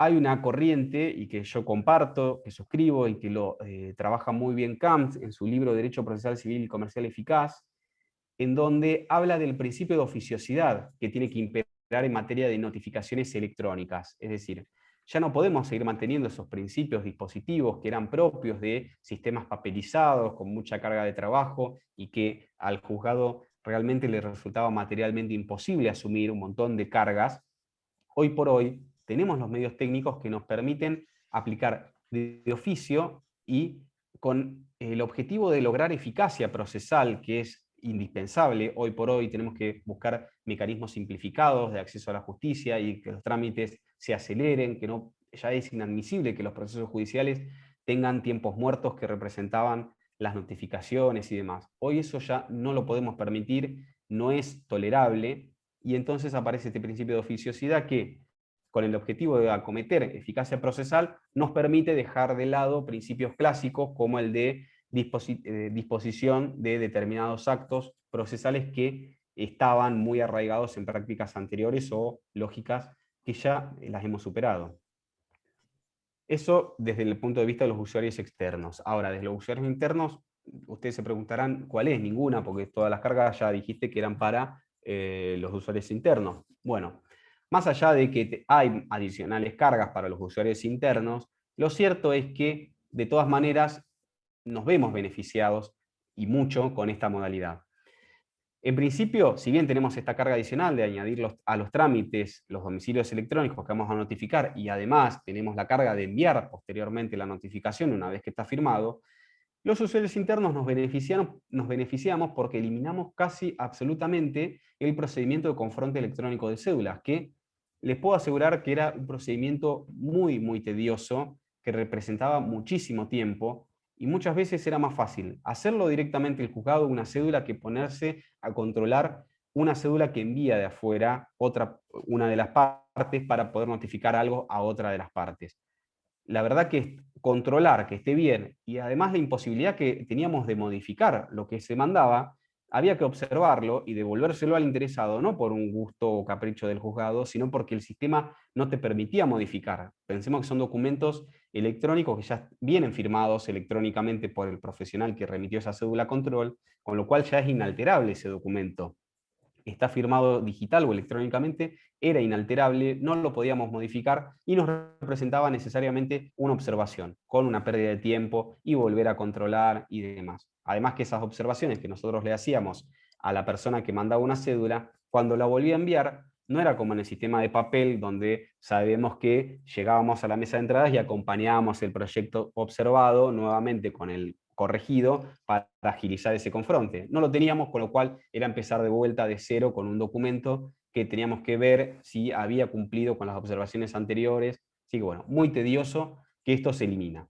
hay una corriente, y que yo comparto, que suscribo, y que lo trabaja muy bien Kant en su libro Derecho Procesal Civil y Comercial Eficaz, en donde habla del principio de oficiosidad que tiene que imperar en materia de notificaciones electrónicas. Es decir, ya no podemos seguir manteniendo esos principios dispositivos que eran propios de sistemas papelizados, con mucha carga de trabajo, y que al juzgado realmente le resultaba materialmente imposible asumir un montón de cargas. Hoy por hoy tenemos los medios técnicos que nos permiten aplicar de oficio y con el objetivo de lograr eficacia procesal, que es indispensable. Hoy por hoy tenemos que buscar mecanismos simplificados de acceso a la justicia y que los trámites se aceleren, que no, ya es inadmisible que los procesos judiciales tengan tiempos muertos que representaban las notificaciones y demás. Hoy eso ya no lo podemos permitir, no es tolerable, y entonces aparece este principio de oficiosidad que, con el objetivo de acometer eficacia procesal, nos permite dejar de lado principios clásicos como el de disposición de determinados actos procesales que estaban muy arraigados en prácticas anteriores o lógicas que ya las hemos superado. Eso desde el punto de vista de los usuarios externos. Ahora, desde los usuarios internos, ustedes se preguntarán cuál es, ninguna, porque todas las cargas ya dijiste que eran para los usuarios internos. Bueno, más allá de que hay adicionales cargas para los usuarios internos, lo cierto es que de todas maneras nos vemos beneficiados y mucho con esta modalidad. En principio, si bien tenemos esta carga adicional de añadir a los trámites los domicilios electrónicos que vamos a notificar, y además tenemos la carga de enviar posteriormente la notificación una vez que está firmado, los usuarios internos nos beneficiamos porque eliminamos casi absolutamente el procedimiento de confronte electrónico de cédulas, que les puedo asegurar que era un procedimiento muy, muy tedioso, que representaba muchísimo tiempo, y muchas veces era más fácil hacerlo directamente el juzgado una cédula que ponerse a controlar una cédula que envía de afuera una de las partes para poder notificar algo a otra de las partes. La verdad que controlar que esté bien, y además la imposibilidad que teníamos de modificar lo que se mandaba, había que observarlo y devolvérselo al interesado, no por un gusto o capricho del juzgado, sino porque el sistema no te permitía modificar. Pensemos que son documentos electrónicos que ya vienen firmados electrónicamente por el profesional que remitió esa cédula control, con lo cual ya es inalterable ese documento. Está firmado digital o electrónicamente, era inalterable, no lo podíamos modificar y nos representaba necesariamente una observación, con una pérdida de tiempo y volver a controlar y demás. Además que esas observaciones que nosotros le hacíamos a la persona que mandaba una cédula, cuando la volvía a enviar, no era como en el sistema de papel, donde sabemos que llegábamos a la mesa de entradas y acompañábamos el proyecto observado nuevamente con el corregido para agilizar ese confronte. No lo teníamos, con lo cual era empezar de vuelta de cero con un documento que teníamos que ver si había cumplido con las observaciones anteriores. Así que bueno, muy tedioso, que esto se elimina.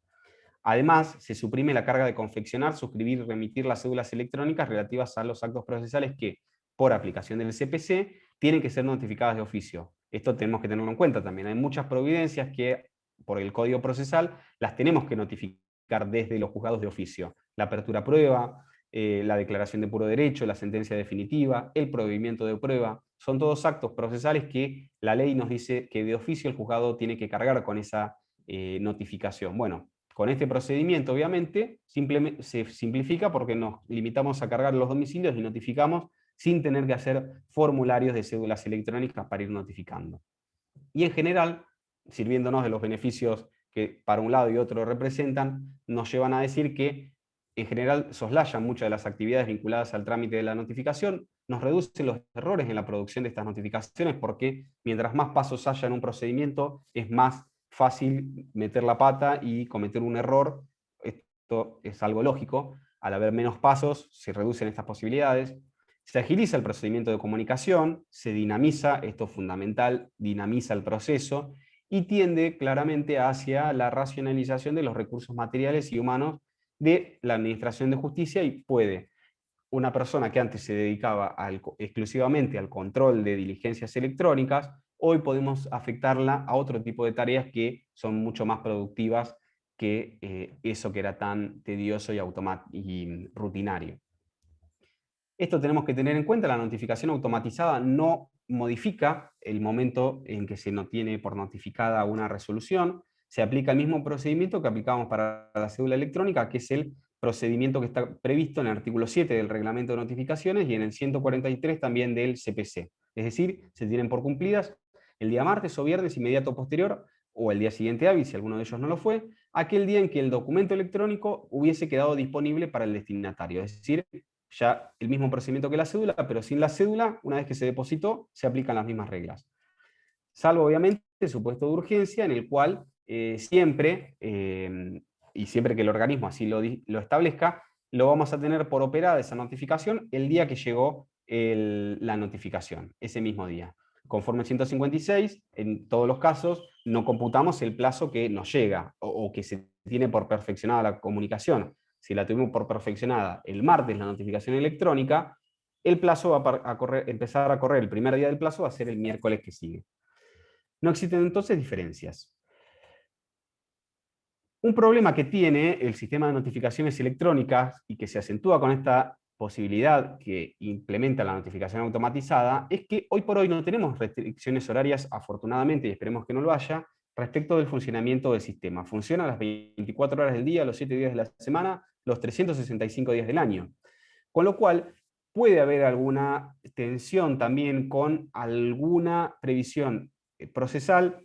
Además, se suprime la carga de confeccionar, suscribir y remitir las cédulas electrónicas relativas a los actos procesales que, por aplicación del CPC, tienen que ser notificadas de oficio. Esto tenemos que tenerlo en cuenta también. Hay muchas providencias que, por el Código Procesal, las tenemos que notificar desde los juzgados de oficio. La apertura a prueba, la declaración de puro derecho, la sentencia definitiva, el prohibimiento de prueba, son todos actos procesales que la ley nos dice que de oficio el juzgado tiene que cargar con esa notificación. Bueno, con este procedimiento, obviamente, se simplifica porque nos limitamos a cargar los domicilios y notificamos sin tener que hacer formularios de cédulas electrónicas para ir notificando. Y en general, sirviéndonos de los beneficios que para un lado y otro representan, nos llevan a decir que en general soslayan muchas de las actividades vinculadas al trámite de la notificación, nos reducen los errores en la producción de estas notificaciones, porque mientras más pasos haya en un procedimiento, es más fácil meter la pata y cometer un error. Esto es algo lógico. Al haber menos pasos, se reducen estas posibilidades. Se agiliza el procedimiento de comunicación, se dinamiza, esto es fundamental, dinamiza el proceso, y tiende claramente hacia la racionalización de los recursos materiales y humanos de la Administración de Justicia, y puede una persona que antes se dedicaba exclusivamente al control de diligencias electrónicas, hoy podemos afectarla a otro tipo de tareas que son mucho más productivas que eso que era tan tedioso y rutinario. Esto tenemos que tener en cuenta: la notificación automatizada no modifica el momento en que se tiene por notificada una resolución. Se aplica el mismo procedimiento que aplicamos para la cédula electrónica, que es el procedimiento que está previsto en el artículo 7 del Reglamento de Notificaciones y en el 143 también del CPC. Es decir, se tienen por cumplidas el día martes o viernes inmediato posterior, o el día siguiente hábil, si alguno de ellos no lo fue, aquel día en que el documento electrónico hubiese quedado disponible para el destinatario. Es decir, ya el mismo procedimiento que la cédula, pero sin la cédula, una vez que se depositó, se aplican las mismas reglas. Salvo, obviamente, el supuesto de urgencia, en el cual siempre que el organismo así lo establezca, lo vamos a tener por operada esa notificación el día que llegó la notificación, ese mismo día. Conforme el 156, en todos los casos, no computamos el plazo que nos llega o que se tiene por perfeccionada la comunicación. Si la tuvimos por perfeccionada el martes, la notificación electrónica, el plazo va a empezar a correr, el primer día del plazo va a ser el miércoles que sigue. No existen entonces diferencias. Un problema que tiene el sistema de notificaciones electrónicas y que se acentúa con esta posibilidad que implementa la notificación automatizada es que hoy por hoy no tenemos restricciones horarias, afortunadamente, y esperemos que no lo haya, respecto del funcionamiento del sistema. Funciona a las 24 horas del día, los 7 días de la semana, los 365 días del año. Con lo cual, puede haber alguna tensión también con alguna previsión procesal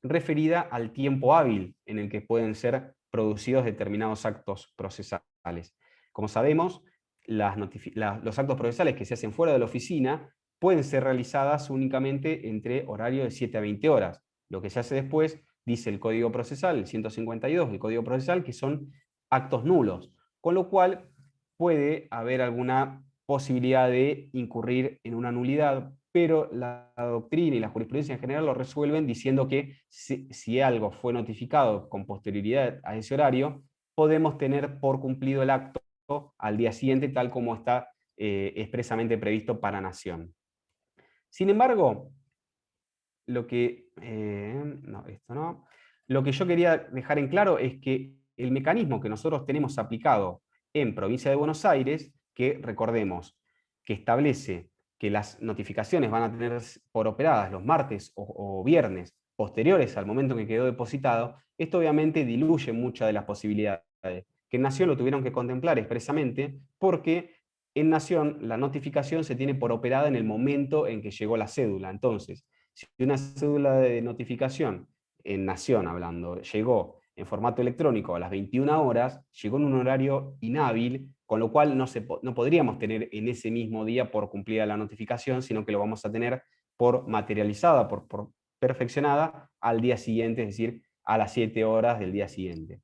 referida al tiempo hábil en el que pueden ser producidos determinados actos procesales. Como sabemos, los actos procesales que se hacen fuera de la oficina pueden ser realizadas únicamente entre horario de 7 a 20 horas. Lo que se hace después, dice el Código Procesal, el 152 del Código Procesal, que son actos nulos, con lo cual puede haber alguna posibilidad de incurrir en una nulidad, pero la doctrina y la jurisprudencia en general lo resuelven diciendo que si algo fue notificado con posterioridad a ese horario, podemos tener por cumplido el acto al día siguiente, tal como está expresamente previsto para Nación. Sin embargo, lo que yo quería dejar en claro es que el mecanismo que nosotros tenemos aplicado en Provincia de Buenos Aires, que recordemos que establece que las notificaciones van a tener por operadas los martes o viernes posteriores al momento en que quedó depositado, esto obviamente diluye muchas de las posibilidades. Que en Nación lo tuvieron que contemplar expresamente porque en Nación la notificación se tiene por operada en el momento en que llegó la cédula. Entonces, si una cédula de notificación, en Nación hablando, llegó en formato electrónico a las 21 horas, llegó en un horario inhábil, con lo cual no podríamos tener en ese mismo día por cumplida la notificación, sino que lo vamos a tener por materializada, por perfeccionada al día siguiente, es decir, a las 7 horas del día siguiente.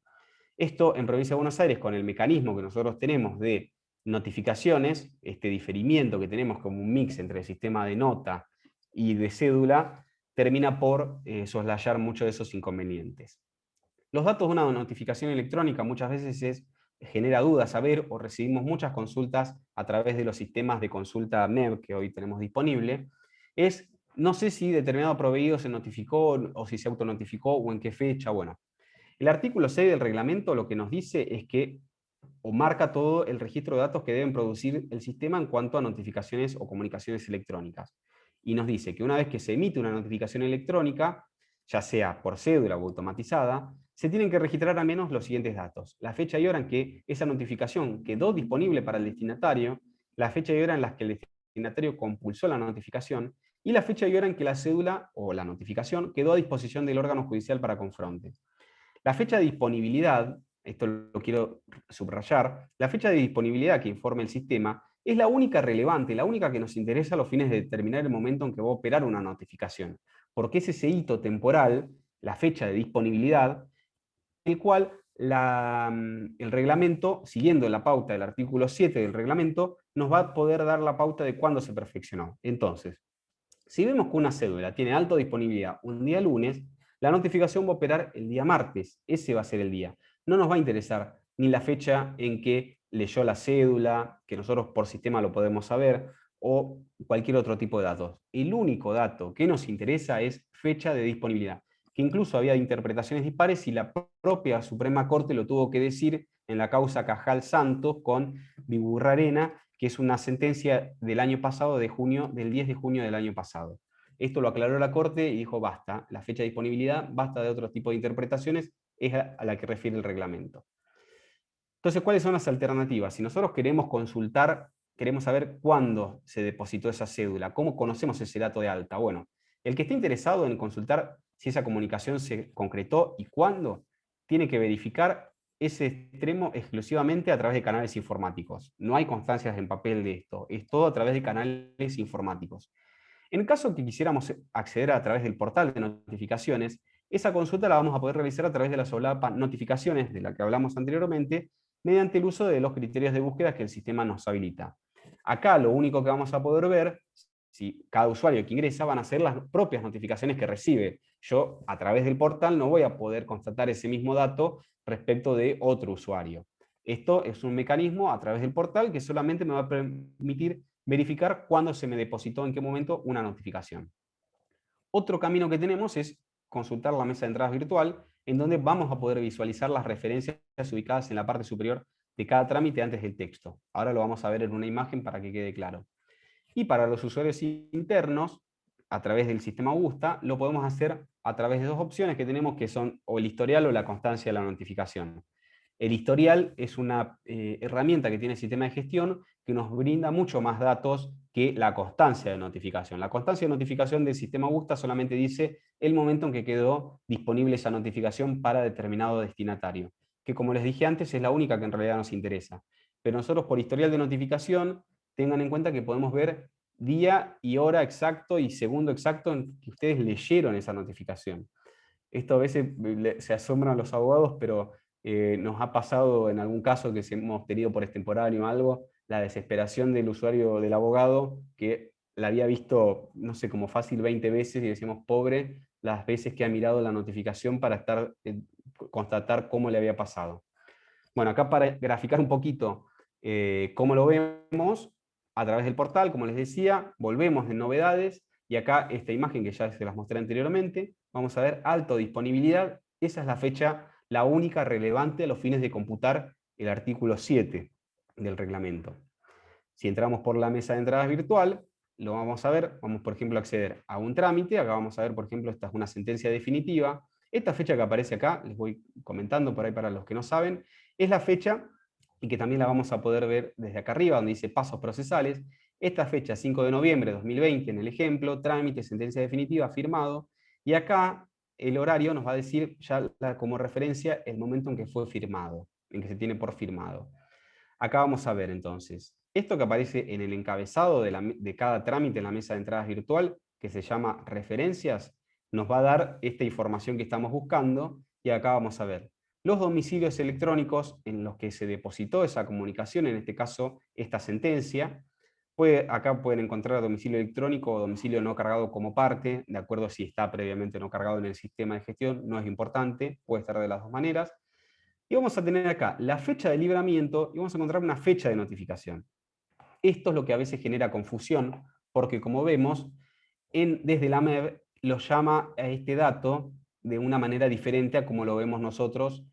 Esto en Provincia de Buenos Aires, con el mecanismo que nosotros tenemos de notificaciones, este diferimiento que tenemos como un mix entre el sistema de nota y de cédula, termina por soslayar muchos de esos inconvenientes. Los datos de una notificación electrónica muchas veces genera dudas saber, o recibimos muchas consultas a través de los sistemas de consulta MEP que hoy tenemos disponible, no sé si determinado proveído se notificó o si se autonotificó o en qué fecha. Bueno, el artículo 6 del reglamento lo que nos dice es que, o marca todo el registro de datos que deben producir el sistema en cuanto a notificaciones o comunicaciones electrónicas. Y nos dice que una vez que se emite una notificación electrónica, ya sea por cédula o automatizada, se tienen que registrar al menos los siguientes datos: la fecha y hora en que esa notificación quedó disponible para el destinatario, la fecha y hora en las que el destinatario compulsó la notificación, y la fecha y hora en que la cédula o la notificación quedó a disposición del órgano judicial para confronte. La fecha de disponibilidad, esto lo quiero subrayar, la fecha de disponibilidad que informa el sistema es la única relevante, la única que nos interesa a los fines de determinar el momento en que va a operar una notificación, porque es ese hito temporal, la fecha de disponibilidad, el cual el reglamento, siguiendo la pauta del artículo 7 del reglamento, nos va a poder dar la pauta de cuándo se perfeccionó. Entonces, si vemos que una cédula tiene alta disponibilidad un día lunes, la notificación va a operar el día martes. Ese va a ser el día. No nos va a interesar ni la fecha en que leyó la cédula, que nosotros por sistema lo podemos saber, o cualquier otro tipo de datos. El único dato que nos interesa es fecha de disponibilidad, que incluso había interpretaciones dispares y la propia Suprema Corte lo tuvo que decir en la causa Cajal Santos con Viburrarena, que es una sentencia del año pasado, del 10 de junio del año pasado. Esto lo aclaró la Corte y dijo basta, la fecha de disponibilidad, basta de otro tipo de interpretaciones, es a la que refiere el reglamento. Entonces, ¿cuáles son las alternativas? Si nosotros queremos consultar, queremos saber cuándo se depositó esa cédula, ¿cómo conocemos ese dato de alta? Bueno, el que esté interesado en consultar si esa comunicación se concretó y cuándo, tiene que verificar ese extremo exclusivamente a través de canales informáticos. No hay constancias en papel de esto, es todo a través de canales informáticos. En el caso que quisiéramos acceder a través del portal de notificaciones, esa consulta la vamos a poder realizar a través de la solapa notificaciones, de la que hablamos anteriormente, mediante el uso de los criterios de búsqueda que el sistema nos habilita. Acá lo único que vamos a poder ver, si cada usuario que ingresa, van a ser las propias notificaciones que recibe. Yo, a través del portal, no voy a poder constatar ese mismo dato respecto de otro usuario. Esto es un mecanismo a través del portal que solamente me va a permitir verificar cuándo se me depositó, en qué momento, una notificación. Otro camino que tenemos es consultar la mesa de entradas virtual, en donde vamos a poder visualizar las referencias ubicadas en la parte superior de cada trámite antes del texto. Ahora lo vamos a ver en una imagen para que quede claro. Y para los usuarios internos, a través del sistema Augusta, lo podemos hacer a través de dos opciones que tenemos, que son o el historial o la constancia de la notificación. El historial es una herramienta que tiene el sistema de gestión que nos brinda mucho más datos que la constancia de notificación. La constancia de notificación del sistema Augusta solamente dice el momento en que quedó disponible esa notificación para determinado destinatario, que como les dije antes es la única que en realidad nos interesa. Pero nosotros por historial de notificación, tengan en cuenta que podemos ver día y hora exacto y segundo exacto en que ustedes leyeron esa notificación. Esto a veces se asombran los abogados, pero nos ha pasado en algún caso que hemos tenido por extemporáneo o algo, la desesperación del usuario, del abogado, que la había visto, no sé, como fácil 20 veces y decimos, pobre, las veces que ha mirado la notificación para constatar cómo le había pasado. Bueno, acá para graficar un poquito cómo lo vemos, a través del portal, como les decía, volvemos en novedades, y acá esta imagen que ya se las mostré anteriormente, vamos a ver alta disponibilidad, esa es la fecha, la única relevante a los fines de computar el artículo 7 del reglamento. Si entramos por la mesa de entradas virtual, lo vamos a ver, vamos por ejemplo a acceder a un trámite, acá vamos a ver por ejemplo esta es una sentencia definitiva, esta fecha que aparece acá, les voy comentando por ahí para los que no saben, es la fecha, y que también la vamos a poder ver desde acá arriba, donde dice pasos procesales, esta fecha 5 de noviembre de 2020 en el ejemplo, trámite, sentencia definitiva, firmado, y acá el horario nos va a decir ya como referencia el momento en que fue firmado, en que se tiene por firmado. Acá vamos a ver entonces, esto que aparece en el encabezado de cada trámite en la mesa de entradas virtual, que se llama referencias, nos va a dar esta información que estamos buscando, y acá vamos a ver los domicilios electrónicos en los que se depositó esa comunicación, en este caso esta sentencia. Acá pueden encontrar domicilio electrónico o domicilio no cargado como parte, de acuerdo si está previamente no cargado en el sistema de gestión, no es importante, puede estar de las dos maneras. Y vamos a tener acá la fecha de libramiento y vamos a encontrar una fecha de notificación. Esto es lo que a veces genera confusión, porque como vemos, desde la MEB lo llama a este dato de una manera diferente a como lo vemos nosotros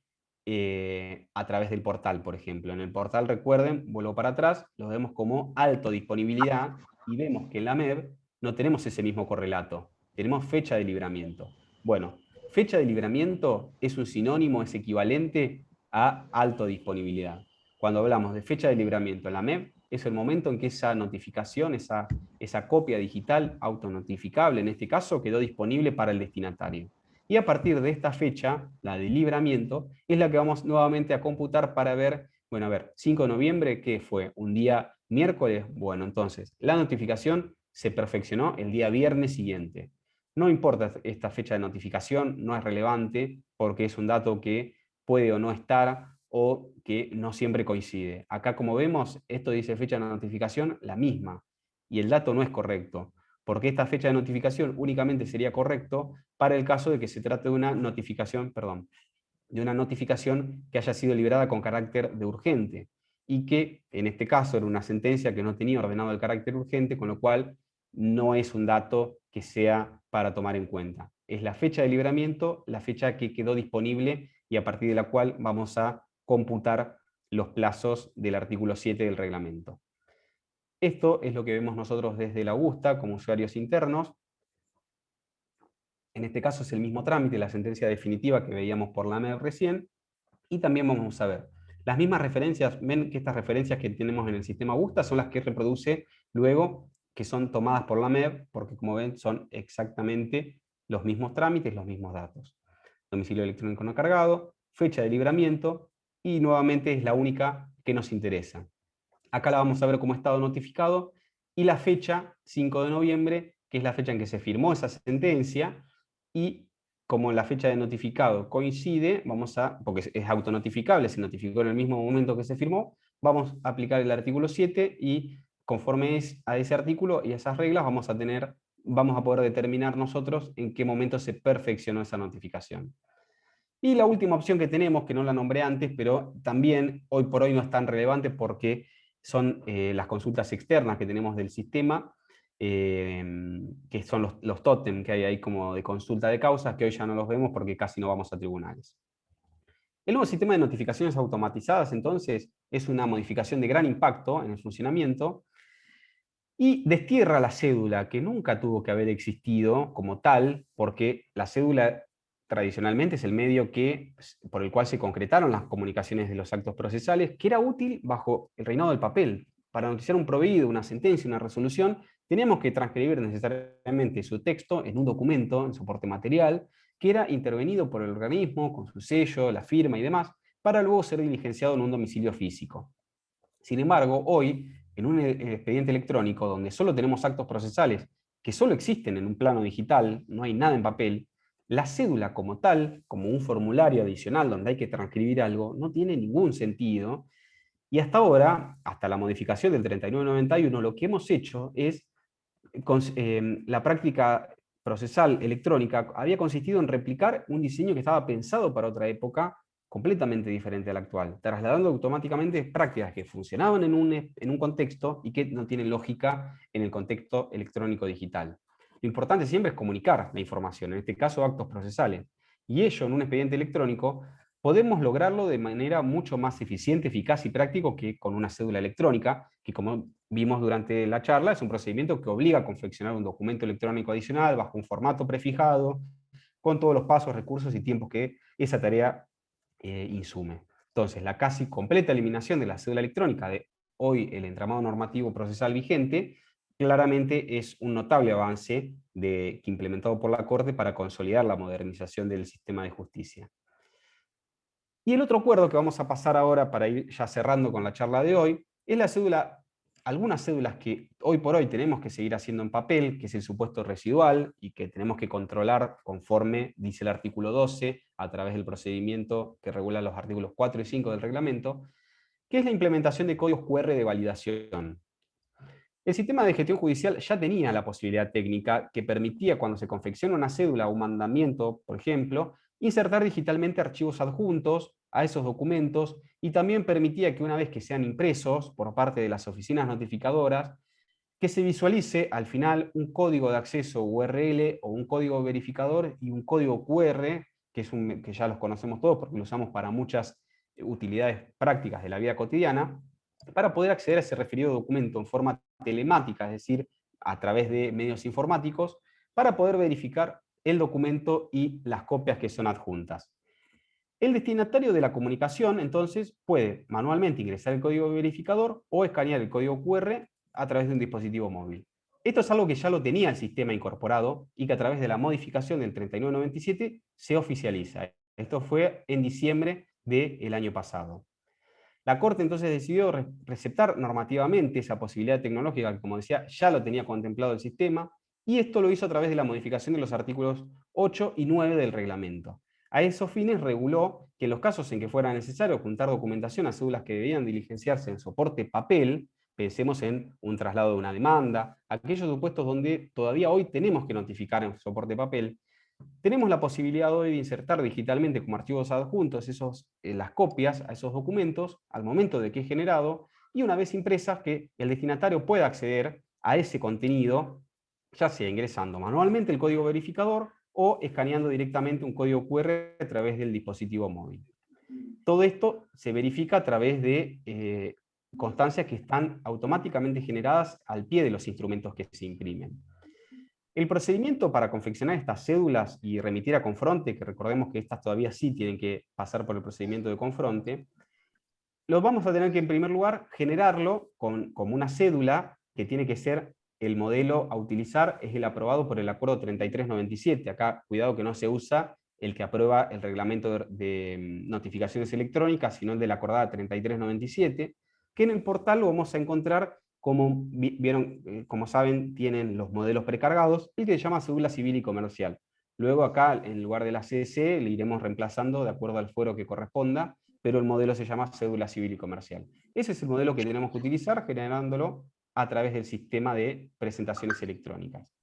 a través del portal, por ejemplo. En el portal, recuerden, vuelvo para atrás, lo vemos como alto disponibilidad y vemos que en la MEB no tenemos ese mismo correlato, tenemos fecha de libramiento. Bueno, fecha de libramiento es un sinónimo, es equivalente a alto disponibilidad. Cuando hablamos de fecha de libramiento en la MEB, es el momento en que esa notificación, esa copia digital autonotificable, en este caso, quedó disponible para el destinatario. Y a partir de esta fecha, la de libramiento, es la que vamos nuevamente a computar para ver, bueno, a ver, 5 de noviembre, ¿qué fue? ¿Un día miércoles? Bueno, entonces, la notificación se perfeccionó el día viernes siguiente. No importa esta fecha de notificación, no es relevante, porque es un dato que puede o no estar, o que no siempre coincide. Acá, como vemos, esto dice fecha de notificación, la misma, y el dato no es correcto, porque esta fecha de notificación únicamente sería correcto para el caso de que se trate de una notificación, que haya sido liberada con carácter de urgente, y que en este caso era una sentencia que no tenía ordenado el carácter urgente, con lo cual no es un dato que sea para tomar en cuenta. Es la fecha de libramiento, la fecha que quedó disponible y a partir de la cual vamos a computar los plazos del artículo 7 del reglamento. Esto es lo que vemos nosotros desde la Augusta como usuarios internos. En este caso es el mismo trámite, la sentencia definitiva que veíamos por la MEB recién, y también vamos a ver las mismas referencias. Ven que estas referencias que tenemos en el sistema Augusta son las que reproduce luego, que son tomadas por la MEB, porque como ven son exactamente los mismos trámites, los mismos datos. Domicilio electrónico no cargado, fecha de libramiento, y nuevamente es la única que nos interesa. Acá la vamos a ver como estado notificado, y la fecha, 5 de noviembre, que es la fecha en que se firmó esa sentencia, y como la fecha de notificado coincide, porque es autonotificable, se notificó en el mismo momento que se firmó, vamos a aplicar el artículo 7, y conforme a ese artículo y a esas reglas vamos a poder determinar nosotros en qué momento se perfeccionó esa notificación. Y la última opción que tenemos, que no la nombré antes, pero también hoy por hoy no es tan relevante porque son las consultas externas que tenemos del sistema, que son los tótem que hay ahí como de consulta de causas, que hoy ya no los vemos porque casi no vamos a tribunales. El nuevo sistema de notificaciones automatizadas, entonces, es una modificación de gran impacto en el funcionamiento y destierra la cédula, que nunca tuvo que haber existido como tal, porque la cédula tradicionalmente es el medio por el cual se concretaron las comunicaciones de los actos procesales, que era útil bajo el reinado del papel. Para noticiar un proveído, una sentencia, una resolución, teníamos que transcribir necesariamente su texto en un documento, en soporte material, que era intervenido por el organismo, con su sello, la firma y demás, para luego ser diligenciado en un domicilio físico. Sin embargo, hoy, en un expediente electrónico, donde solo tenemos actos procesales que solo existen en un plano digital, no hay nada en papel, la cédula como tal, como un formulario adicional donde hay que transcribir algo, no tiene ningún sentido. Y hasta ahora, hasta la modificación del 3991, lo que hemos hecho es, la práctica procesal electrónica había consistido en replicar un diseño que estaba pensado para otra época, completamente diferente a la actual, trasladando automáticamente prácticas que funcionaban en un contexto y que no tienen lógica en el contexto electrónico digital. Lo importante siempre es comunicar la información, en este caso actos procesales, y ello en un expediente electrónico podemos lograrlo de manera mucho más eficiente, eficaz y práctico que con una cédula electrónica, que como vimos durante la charla, es un procedimiento que obliga a confeccionar un documento electrónico adicional bajo un formato prefijado, con todos los pasos, recursos y tiempos que esa tarea insume. Entonces, la casi completa eliminación de la cédula electrónica de hoy el entramado normativo procesal vigente claramente es un notable avance que implementado por la Corte para consolidar la modernización del sistema de justicia. Y el otro acuerdo que vamos a pasar ahora para ir ya cerrando con la charla de hoy, es la cédula, algunas cédulas que hoy por hoy tenemos que seguir haciendo en papel, que es el supuesto residual, y que tenemos que controlar conforme dice el artículo 12, a través del procedimiento que regula los artículos 4 y 5 del reglamento, que es la implementación de códigos QR de validación. El sistema de gestión judicial ya tenía la posibilidad técnica que permitía, cuando se confecciona una cédula o un mandamiento, por ejemplo, insertar digitalmente archivos adjuntos a esos documentos, y también permitía que, una vez que sean impresos por parte de las oficinas notificadoras, que se visualice al final un código de acceso URL o un código verificador y un código QR, que ya los conocemos todos porque lo usamos para muchas utilidades prácticas de la vida cotidiana, para poder acceder a ese referido documento en forma telemática, es decir, a través de medios informáticos, para poder verificar el documento y las copias que son adjuntas. El destinatario de la comunicación, entonces, puede manualmente ingresar el código verificador o escanear el código QR a través de un dispositivo móvil. Esto es algo que ya lo tenía el sistema incorporado y que a través de la modificación del 3997 se oficializa. Esto fue en diciembre del año pasado. La Corte entonces decidió receptar normativamente esa posibilidad tecnológica que, como decía, ya lo tenía contemplado el sistema, y esto lo hizo a través de la modificación de los artículos 8 y 9 del reglamento. A esos fines reguló que en los casos en que fuera necesario juntar documentación a cédulas que debían diligenciarse en soporte papel, pensemos en un traslado de una demanda, aquellos supuestos donde todavía hoy tenemos que notificar en soporte papel, tenemos la posibilidad hoy de insertar digitalmente como archivos adjuntos las copias a esos documentos al momento de que es generado, y una vez impresas que el destinatario pueda acceder a ese contenido, ya sea ingresando manualmente el código verificador o escaneando directamente un código QR a través del dispositivo móvil. Todo esto se verifica a través de constancias que están automáticamente generadas al pie de los instrumentos que se imprimen. El procedimiento para confeccionar estas cédulas y remitir a Confronte, que recordemos que estas todavía sí tienen que pasar por el procedimiento de Confronte, lo vamos a tener que, en primer lugar, generarlo como una cédula que tiene que ser el modelo a utilizar, es el aprobado por el acuerdo 3397. Acá, cuidado que no se usa el que aprueba el reglamento de notificaciones electrónicas, sino el de la acordada 3397, que en el portal lo vamos a encontrar, como vieron, como saben, tienen los modelos precargados, el que se llama cédula civil y comercial. Luego acá, en lugar de la CC, le iremos reemplazando de acuerdo al fuero que corresponda, pero el modelo se llama cédula civil y comercial. Ese es el modelo que tenemos que utilizar, generándolo a través del sistema de presentaciones electrónicas.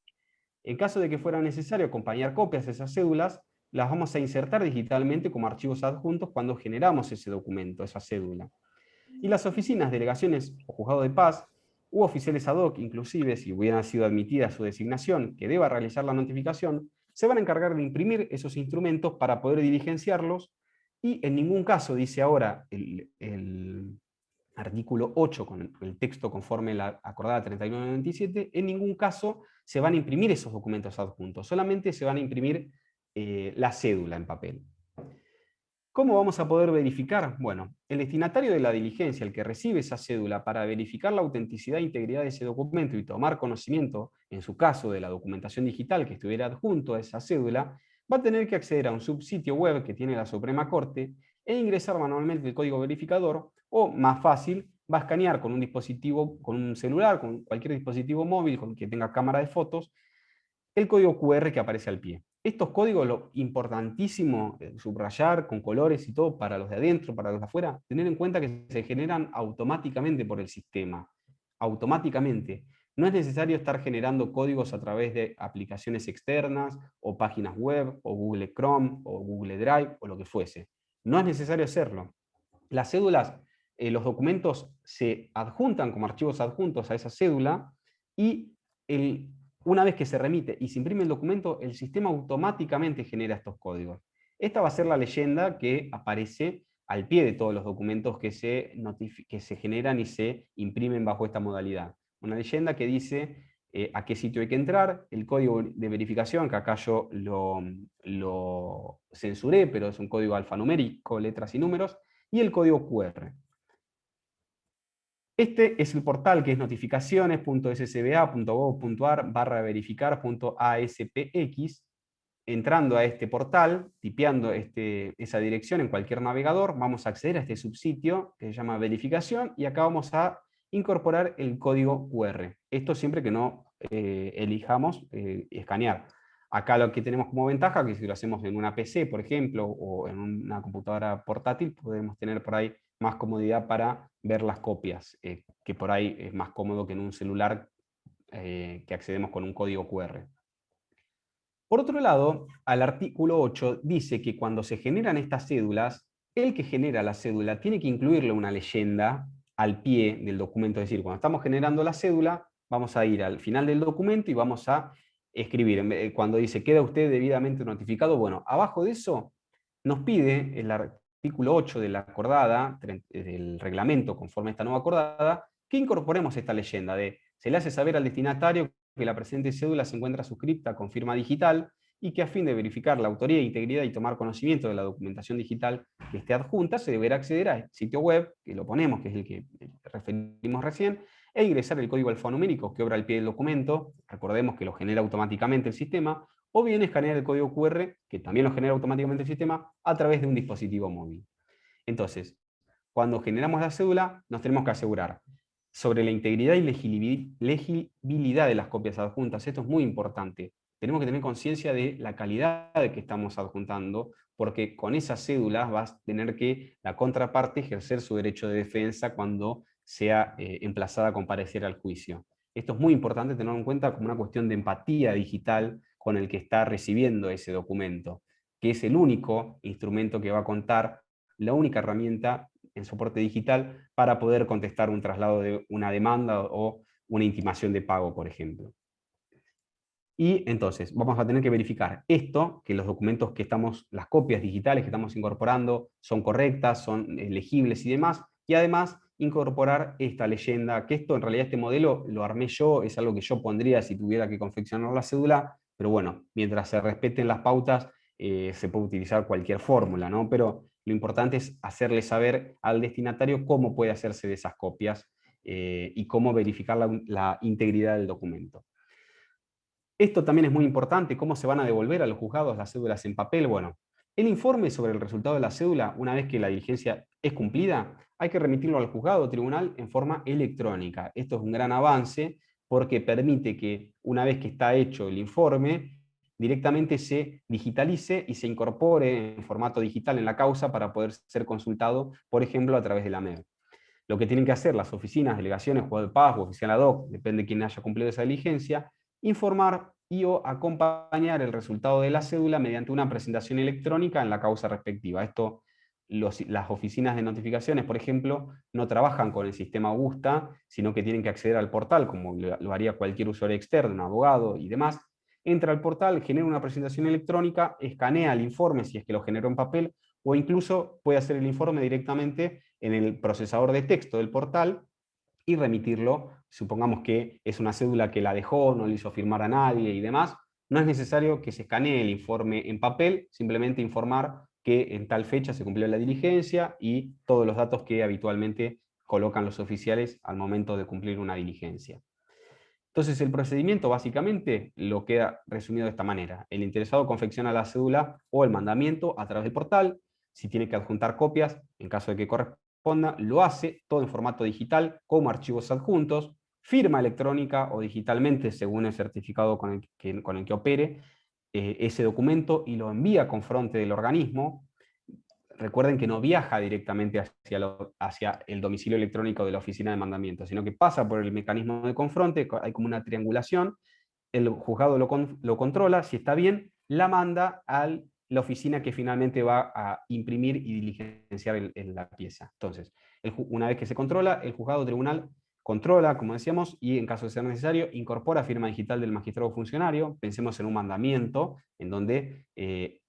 En caso de que fuera necesario acompañar copias de esas cédulas, las vamos a insertar digitalmente como archivos adjuntos cuando generamos ese documento, esa cédula. Y las oficinas, delegaciones o juzgados de paz, u oficiales ad hoc, inclusive si hubiera sido admitida su designación que deba realizar la notificación, se van a encargar de imprimir esos instrumentos para poder diligenciarlos, y en ningún caso, dice ahora el artículo 8 con el texto conforme la acordada 3997, en ningún caso se van a imprimir esos documentos adjuntos, solamente se van a imprimir la cédula en papel. ¿Cómo vamos a poder verificar? Bueno, el destinatario de la diligencia, el que recibe esa cédula, para verificar la autenticidad e integridad de ese documento y tomar conocimiento, en su caso, de la documentación digital que estuviera adjunto a esa cédula, va a tener que acceder a un subsitio web que tiene la Suprema Corte e ingresar manualmente el código verificador, o, más fácil, va a escanear con un dispositivo, con un celular, con cualquier dispositivo móvil con que tenga cámara de fotos, el código QR que aparece al pie. Estos códigos, lo importantísimo, subrayar con colores y todo, para los de adentro, para los de afuera, tener en cuenta que se generan automáticamente por el sistema. Automáticamente. No es necesario estar generando códigos a través de aplicaciones externas, o páginas web, o Google Chrome, o Google Drive, o lo que fuese. No es necesario hacerlo. Las cédulas, los documentos se adjuntan como archivos adjuntos a esa cédula, y una vez que se remite y se imprime el documento, el sistema automáticamente genera estos códigos. Esta va a ser la leyenda que aparece al pie de todos los documentos que se generan y se imprimen bajo esta modalidad. Una leyenda que dice a qué sitio hay que entrar, el código de verificación, que acá yo lo censuré, pero es un código alfanumérico, letras y números, y el código QR. Este es el portal que es notificaciones.ssba.gov.ar/verificar.aspx. Entrando a este portal, tipeando esa dirección en cualquier navegador, vamos a acceder a este subsitio que se llama verificación, y acá vamos a incorporar el código QR. Esto siempre que no elijamos escanear. Acá lo que tenemos como ventaja, que si lo hacemos en una PC, por ejemplo, o en una computadora portátil, podemos tener por ahí más comodidad para ver las copias, que por ahí es más cómodo que en un celular que accedemos con un código QR. Por otro lado, al artículo 8 dice que cuando se generan estas cédulas, el que genera la cédula tiene que incluirle una leyenda al pie del documento. Es decir, cuando estamos generando la cédula, vamos a ir al final del documento y vamos a escribir. Cuando dice queda usted debidamente notificado, bueno, abajo de eso nos pide el artículo 8 de la acordada, del reglamento conforme a esta nueva acordada, que incorporemos esta leyenda de se le hace saber al destinatario que la presente cédula se encuentra suscripta con firma digital y que a fin de verificar la autoría, integridad y tomar conocimiento de la documentación digital que esté adjunta, se deberá acceder al sitio web, que lo ponemos, que es el que referimos recién, e ingresar el código alfanumérico que obra al pie del documento, recordemos que lo genera automáticamente el sistema, o bien escanear el código QR, que también lo genera automáticamente el sistema, a través de un dispositivo móvil. Entonces, cuando generamos la cédula, nos tenemos que asegurar sobre la integridad y legibilidad de las copias adjuntas. Esto es muy importante. Tenemos que tener conciencia de la calidad de que estamos adjuntando, porque con esas cédulas va a tener que la contraparte ejercer su derecho de defensa cuando sea emplazada a comparecer al juicio. Esto es muy importante tenerlo en cuenta como una cuestión de empatía digital con el que está recibiendo ese documento, que es el único instrumento que va a contar, la única herramienta en soporte digital para poder contestar un traslado de una demanda o una intimación de pago, por ejemplo. Y entonces vamos a tener que verificar esto, que los documentos que las copias digitales que estamos incorporando son correctas, son legibles y demás, y además incorporar esta leyenda, que esto en realidad este modelo lo armé yo, es algo que yo pondría si tuviera que confeccionar la cédula, pero bueno, mientras se respeten las pautas, se puede utilizar cualquier fórmula, ¿no? Pero lo importante es hacerle saber al destinatario cómo puede hacerse de esas copias y cómo verificar la integridad del documento. Esto también es muy importante, cómo se van a devolver a los juzgados las cédulas en papel. Bueno, el informe sobre el resultado de la cédula, una vez que la diligencia es cumplida, hay que remitirlo al juzgado o tribunal en forma electrónica. Esto es un gran avance porque permite que una vez que está hecho el informe, directamente se digitalice y se incorpore en formato digital en la causa para poder ser consultado, por ejemplo, a través de la MEB. Lo que tienen que hacer las oficinas, delegaciones, juzgado de paz o oficial ad hoc, depende de quién haya cumplido esa diligencia, informar y o acompañar el resultado de la cédula mediante una presentación electrónica en la causa respectiva. Esto, las oficinas de notificaciones, por ejemplo, no trabajan con el sistema Augusta, sino que tienen que acceder al portal, como lo haría cualquier usuario externo, un abogado y demás. Entra al portal, genera una presentación electrónica, escanea el informe si es que lo generó en papel, o incluso puede hacer el informe directamente en el procesador de texto del portal y remitirlo. Supongamos que es una cédula que la dejó, no le hizo firmar a nadie y demás, no es necesario que se escanee el informe en papel, simplemente informar que en tal fecha se cumplió la diligencia y todos los datos que habitualmente colocan los oficiales al momento de cumplir una diligencia. Entonces el procedimiento básicamente lo queda resumido de esta manera. El interesado confecciona la cédula o el mandamiento a través del portal. Si tiene que adjuntar copias, en caso de que corresponda, lo hace todo en formato digital como archivos adjuntos, firma electrónica o digitalmente según el certificado con el que opere ese documento y lo envía con fronte del organismo. Recuerden que no viaja directamente hacia el domicilio electrónico de la oficina de mandamiento, sino que pasa por el mecanismo de confronte, hay como una triangulación, el juzgado lo controla, si está bien, la manda a la oficina que finalmente va a imprimir y diligenciar la pieza. Entonces, una vez que se controla, el juzgado o tribunal controla, como decíamos, y en caso de ser necesario, incorpora firma digital del magistrado funcionario. Pensemos en un mandamiento, en donde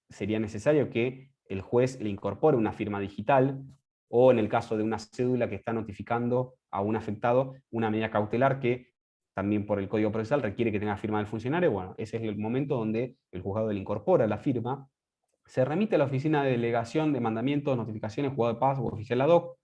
sería necesario que el juez le incorpore una firma digital, o en el caso de una cédula que está notificando a un afectado una medida cautelar que también por el Código Procesal requiere que tenga firma del funcionario. Bueno, ese es el momento donde el juzgado le incorpora la firma, se remite a la oficina de delegación de mandamientos, notificaciones, juzgado de paz o oficial ad hoc,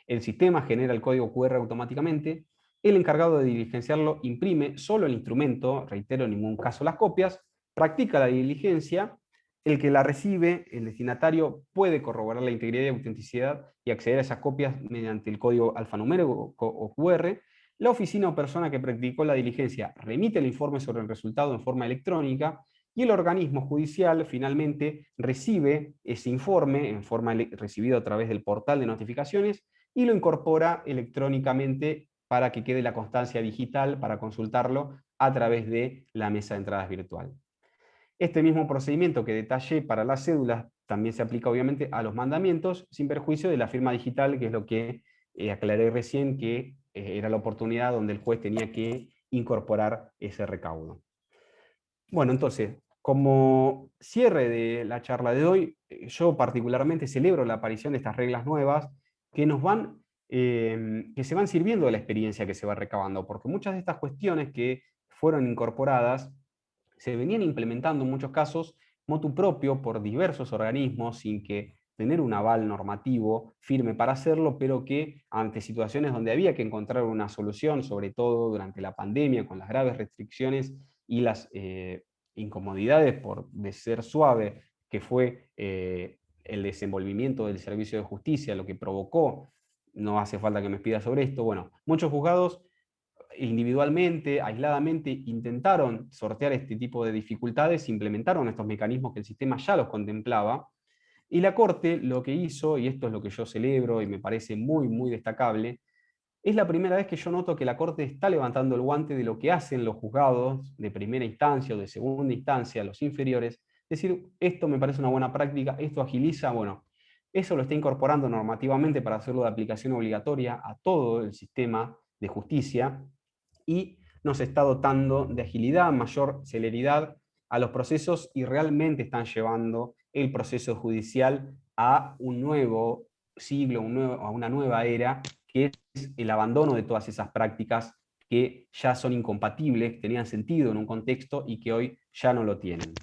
El sistema genera el código QR automáticamente, el encargado de diligenciarlo imprime solo el instrumento, reitero, en ningún caso las copias, practica la diligencia, el que la recibe, el destinatario, puede corroborar la integridad y autenticidad y acceder a esas copias mediante el código alfanumérico o QR. La oficina o persona que practicó la diligencia remite el informe sobre el resultado en forma electrónica y el organismo judicial finalmente recibe ese informe en forma recibido a través del portal de notificaciones y lo incorpora electrónicamente para que quede la constancia digital para consultarlo a través de la mesa de entradas virtual. Este mismo procedimiento que detallé para las cédulas también se aplica obviamente a los mandamientos, sin perjuicio de la firma digital, que es lo que aclaré recién, que era la oportunidad donde el juez tenía que incorporar ese recaudo. Bueno, entonces, como cierre de la charla de hoy, yo particularmente celebro la aparición de estas reglas nuevas que nos van, que se van sirviendo de la experiencia que se va recabando, porque muchas de estas cuestiones que fueron incorporadas se venían implementando en muchos casos motu propio por diversos organismos sin que tener un aval normativo firme para hacerlo, pero que ante situaciones donde había que encontrar una solución, sobre todo durante la pandemia, con las graves restricciones y las incomodidades, por de ser suave, que fue el desenvolvimiento del servicio de justicia, lo que provocó, no hace falta que me pida sobre esto, bueno, muchos juzgados individualmente, aisladamente, intentaron sortear este tipo de dificultades, implementaron estos mecanismos que el sistema ya los contemplaba, y la Corte lo que hizo, y esto es lo que yo celebro y me parece muy, muy destacable, es la primera vez que yo noto que la Corte está levantando el guante de lo que hacen los juzgados de primera instancia o de segunda instancia, los inferiores, decir, esto me parece una buena práctica, esto agiliza, bueno, eso lo está incorporando normativamente para hacerlo de aplicación obligatoria a todo el sistema de justicia, y nos está dotando de agilidad, mayor celeridad a los procesos y realmente están llevando el proceso judicial a un nuevo siglo, a una nueva era, que es el abandono de todas esas prácticas que ya son incompatibles, tenían sentido en un contexto y que hoy ya no lo tienen.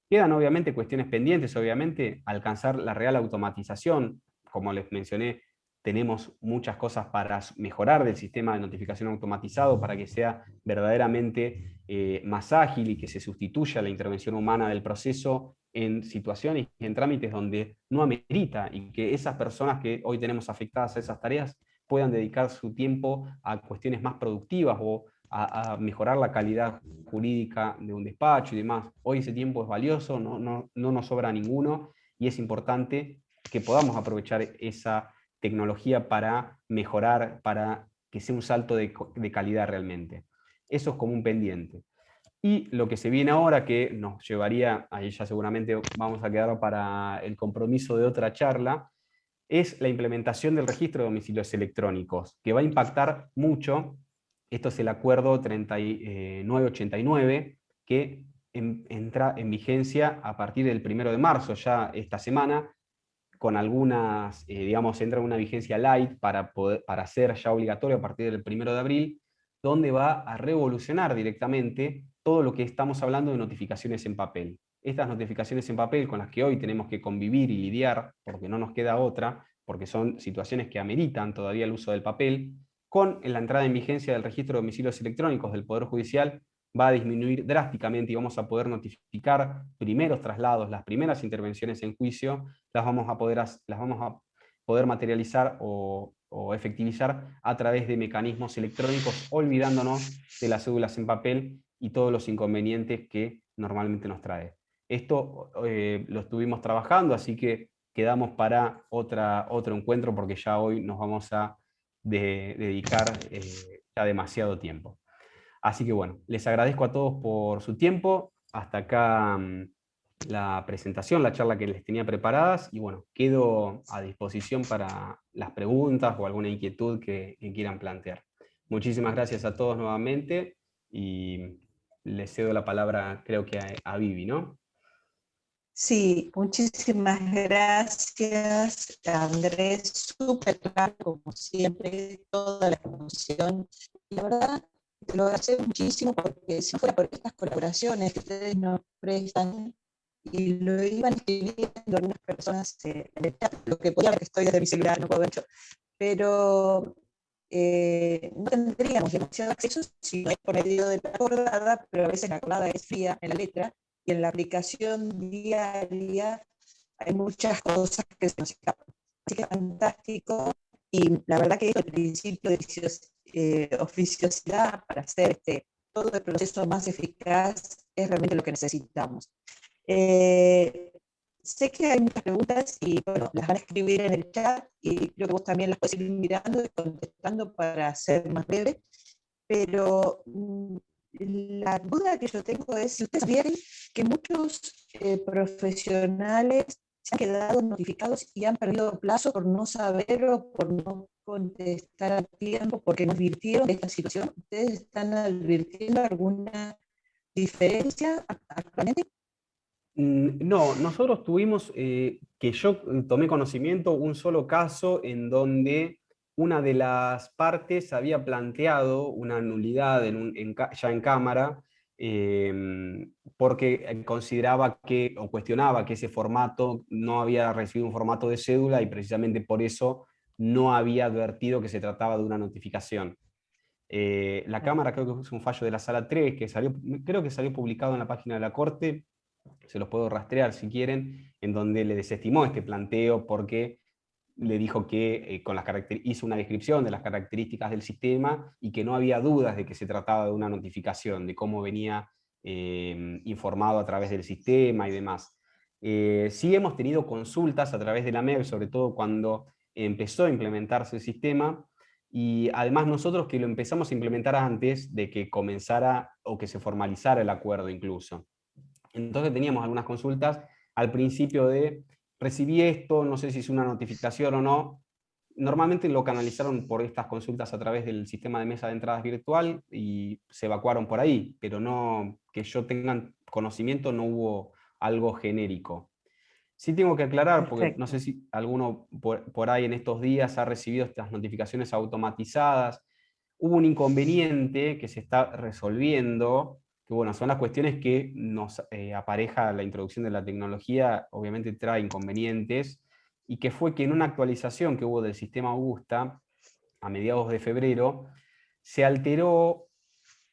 Quedan obviamente cuestiones pendientes, obviamente alcanzar la real automatización, como les mencioné, tenemos muchas cosas para mejorar del sistema de notificación automatizado para que sea verdaderamente más ágil y que se sustituya la intervención humana del proceso en situaciones y en trámites donde no amerita, y que esas personas que hoy tenemos afectadas a esas tareas puedan dedicar su tiempo a cuestiones más productivas o a mejorar la calidad jurídica de un despacho y demás. Hoy ese tiempo es valioso, no nos sobra ninguno, y es importante que podamos aprovechar esa tecnología para mejorar, para que sea un salto de calidad realmente. Eso es como un pendiente. Y lo que se viene ahora, que nos llevaría, ahí ya seguramente vamos a quedar para el compromiso de otra charla, es la implementación del registro de domicilios electrónicos, que va a impactar mucho. Esto es el acuerdo 3989, que entra en vigencia a partir del 1 de marzo, ya esta semana, con algunas, digamos, entra en una vigencia light para ser ya obligatorio a partir del 1 de abril, donde va a revolucionar directamente todo lo que estamos hablando de notificaciones en papel. Estas notificaciones en papel con las que hoy tenemos que convivir y lidiar, porque no nos queda otra, porque son situaciones que ameritan todavía el uso del papel, con la entrada en vigencia del registro de domicilios electrónicos del Poder Judicial, va a disminuir drásticamente y vamos a poder notificar primeros traslados, las primeras intervenciones en juicio, las vamos a poder materializar o efectivizar a través de mecanismos electrónicos, olvidándonos de las cédulas en papel y todos los inconvenientes que normalmente nos trae. Esto lo estuvimos trabajando, así que quedamos para otro encuentro, porque ya hoy nos vamos a dedicar ya demasiado tiempo. Así que bueno, les agradezco a todos por su tiempo. Hasta acá la presentación, la charla que les tenía preparadas, y bueno, quedo a disposición para las preguntas o alguna inquietud que quieran plantear. Muchísimas gracias a todos nuevamente y les cedo la palabra, creo que a Vivi, ¿no?
Sí, muchísimas gracias, Andrés, súper claro, como siempre, toda la exposición. La verdad, te lo agradezco muchísimo, porque si no fuera por estas colaboraciones que ustedes nos prestan, y lo iban escribiendo algunas personas, lo que podía, porque estoy desde mi celular, no puedo ver, pero no tendríamos demasiado acceso si no es por medio de la acordada, pero a veces la acordada es fría en la letra, y en la aplicación diaria hay muchas cosas que se nos escapan. Así que es fantástico, y la verdad que el principio de oficiosidad para hacer todo el proceso más eficaz es realmente lo que necesitamos. Sé que hay muchas preguntas y bueno, las van a escribir en el chat y creo que vos también las puedes ir mirando y contestando para ser más breve, pero la duda que yo tengo es si ustedes vieron que muchos profesionales se han quedado notificados y han perdido plazo por no saber o por no contestar a tiempo porque nos advirtieron de esta situación. ¿Ustedes están advirtiendo alguna diferencia actualmente?
No, nosotros tuvimos, que yo tomé conocimiento, un solo caso en donde una de las partes había planteado una nulidad ya en cámara, porque consideraba que, o cuestionaba que ese formato no había recibido un formato de cédula y precisamente por eso no había advertido que se trataba de una notificación. La Cámara creo que es un fallo de la Sala 3, creo que salió publicado en la página de la Corte, se los puedo rastrear si quieren, en donde le desestimó este planteo porque le dijo que hizo una descripción de las características del sistema y que no había dudas de que se trataba de una notificación, de cómo venía informado a través del sistema y demás. Sí hemos tenido consultas a través de la MEB, sobre todo cuando empezó a implementarse el sistema, y además nosotros que lo empezamos a implementar antes de que comenzara o que se formalizara el acuerdo incluso. Entonces teníamos algunas consultas al principio de, recibí esto, no sé si es una notificación o no. Normalmente lo canalizaron por estas consultas a través del sistema de mesa de entradas virtual y se evacuaron por ahí, pero no, que yo tenga conocimiento, no hubo algo genérico. Sí tengo que aclarar, porque no sé si alguno por ahí en estos días ha recibido estas notificaciones automatizadas. Hubo un inconveniente que se está resolviendo, que bueno, son las cuestiones que nos apareja la introducción de la tecnología, obviamente trae inconvenientes, y que fue que en una actualización que hubo del sistema Augusta, a mediados de febrero, se alteró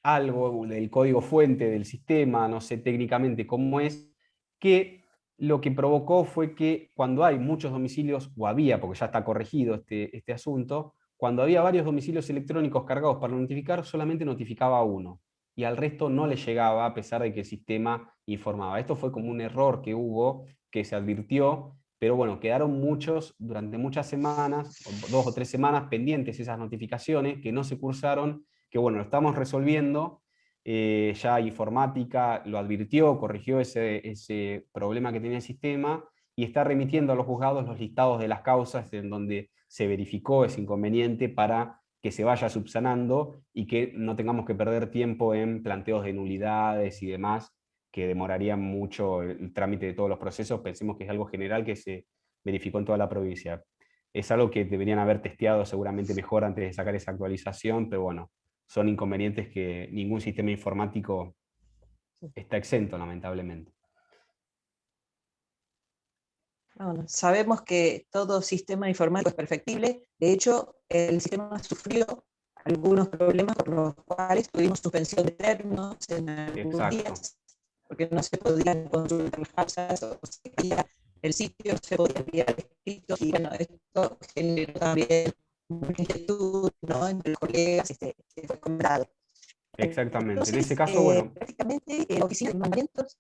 algo del código fuente del sistema, no sé técnicamente cómo es, que lo que provocó fue que cuando hay muchos domicilios, o había, porque ya está corregido este asunto, cuando había varios domicilios electrónicos cargados para notificar, solamente notificaba a uno, y al resto no le llegaba a pesar de que el sistema informaba. Esto fue como un error que hubo, que se advirtió, pero bueno, quedaron muchos durante muchas semanas, 2 o 3 semanas pendientes esas notificaciones que no se cursaron, que bueno, lo estamos resolviendo. Ya Informática lo advirtió, corrigió ese problema que tenía el sistema y está remitiendo a los juzgados los listados de las causas en donde se verificó ese inconveniente para que se vaya subsanando y que no tengamos que perder tiempo en planteos de nulidades y demás, que demorarían mucho el trámite de todos los procesos. Pensemos que es algo general que se verificó en toda la provincia. Es algo que deberían haber testeado seguramente mejor antes de sacar esa actualización, pero bueno, son inconvenientes que ningún sistema informático está exento, lamentablemente.
Bueno, sabemos que todo sistema informático es perfectible. De hecho, el sistema sufrió algunos problemas por los cuales tuvimos suspensión de términos en algunos días, porque no se podían consultar las causas, o se caía el sitio, no se podía enviar escritos, y bueno, esto generó también una inquietud, ¿no?, entre los colegas, que fue comentado.
Exactamente.
Entonces,
en ese caso, bueno.
Prácticamente, oficina de nombramientos.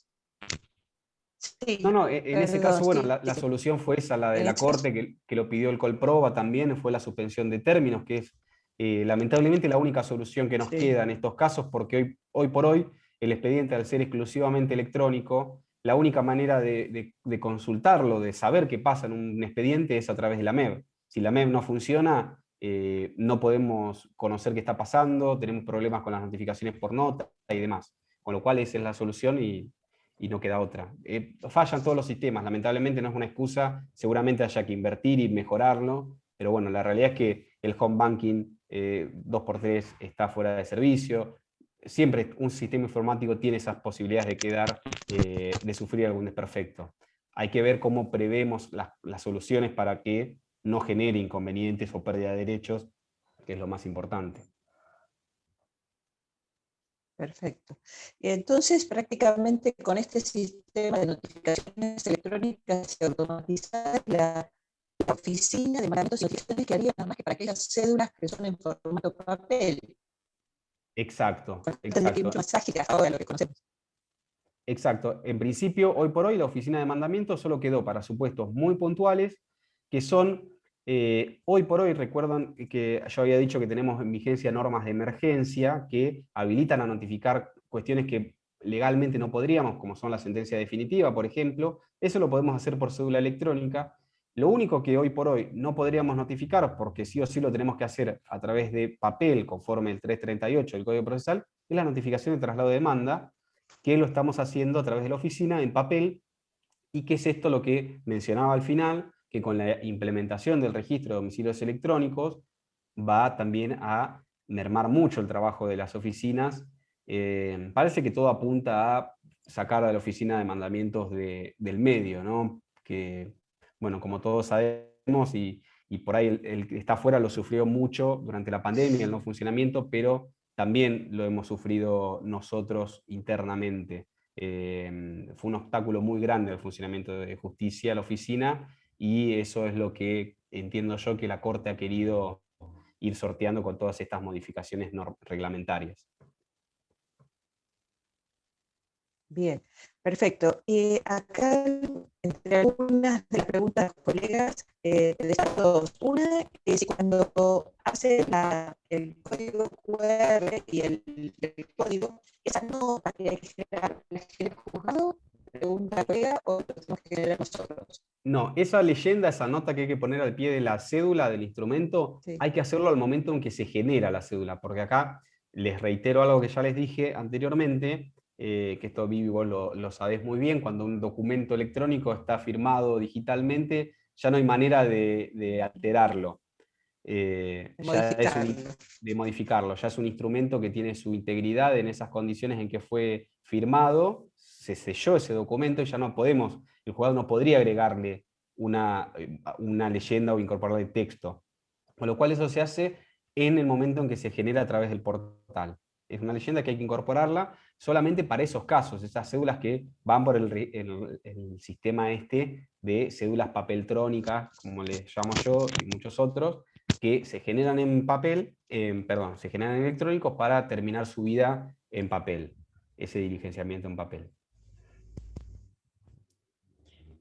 Sí,
no, en ese caso, bueno,
sí,
la solución fue esa, la de la Corte, que lo pidió el Colproba también, fue la suspensión de términos, que es lamentablemente la única solución que nos queda en estos casos, porque hoy por hoy el expediente, al ser exclusivamente electrónico, la única manera de consultarlo, de saber qué pasa en un expediente es a través de la MEB. Si la MEB no funciona, no podemos conocer qué está pasando, tenemos problemas con las notificaciones por nota y demás, con lo cual esa es la solución y no queda otra. Fallan todos los sistemas, lamentablemente no es una excusa, seguramente haya que invertir y mejorarlo, pero bueno, la realidad es que el home banking 2x3 está fuera de servicio, siempre un sistema informático tiene esas posibilidades de quedar, de sufrir algún desperfecto. Hay que ver cómo prevemos las soluciones para que no genere inconvenientes o pérdida de derechos, que es lo más importante.
Perfecto. Entonces, prácticamente con este sistema de notificaciones electrónicas y automatizadas, la oficina de mandamientos y notificaciones que haría nada más que para aquellas cédulas que son en formato papel.
Exacto,
Tendría que ir mucho
exacto.
más ágil que hasta ahora lo que conocemos.
Exacto. En principio, hoy por hoy, la oficina de mandamiento solo quedó para supuestos muy puntuales, que son, hoy por hoy, recuerdan que yo había dicho que tenemos en vigencia normas de emergencia que habilitan a notificar cuestiones que legalmente no podríamos, como son la sentencia definitiva, por ejemplo. Eso lo podemos hacer por cédula electrónica. Lo único que hoy por hoy no podríamos notificar, porque sí o sí lo tenemos que hacer a través de papel, conforme el 338 del Código Procesal, es la notificación de traslado de demanda, que lo estamos haciendo a través de la oficina en papel, y que es esto lo que mencionaba al final, que con la implementación del registro de domicilios electrónicos va también a mermar mucho el trabajo de las oficinas. Parece que todo apunta a sacar a la oficina de mandamientos del medio, ¿no? Que, bueno, como todos sabemos, y por ahí el que está afuera lo sufrió mucho durante la pandemia, el no funcionamiento, pero también lo hemos sufrido nosotros internamente. Fue un obstáculo muy grande el funcionamiento de justicia, la oficina, y eso es lo que entiendo yo que la Corte ha querido ir sorteando con todas estas modificaciones reglamentarias.
Bien, perfecto. Acá, entre algunas de las preguntas de los colegas, te destaco dos. Una, es cuando hace el código QR y el código, esa nota que hay que generar, ¿la genera el juzgado? Pregunta la colega, o lo tenemos que generar nosotros.
No, esa leyenda, esa nota que hay que poner al pie de la cédula del instrumento,
Sí.
hay que hacerlo al momento en que se genera la cédula, porque acá les reitero algo que ya les dije anteriormente, que esto Vivi vos lo sabés muy bien: cuando un documento electrónico está firmado digitalmente, ya no hay manera de alterarlo. De modificarlo, ya es un instrumento que tiene su integridad en esas condiciones en que fue firmado, se selló ese documento y ya no podemos, el juzgado no podría agregarle una leyenda o incorporarle texto. Con lo cual eso se hace en el momento en que se genera a través del portal. Es una leyenda que hay que incorporarla solamente para esos casos, esas cédulas que van por el sistema este de cédulas papeltrónicas, como les llamo yo y muchos otros, que se generan en papel, se generan en electrónicos para terminar su vida en papel, ese diligenciamiento en papel.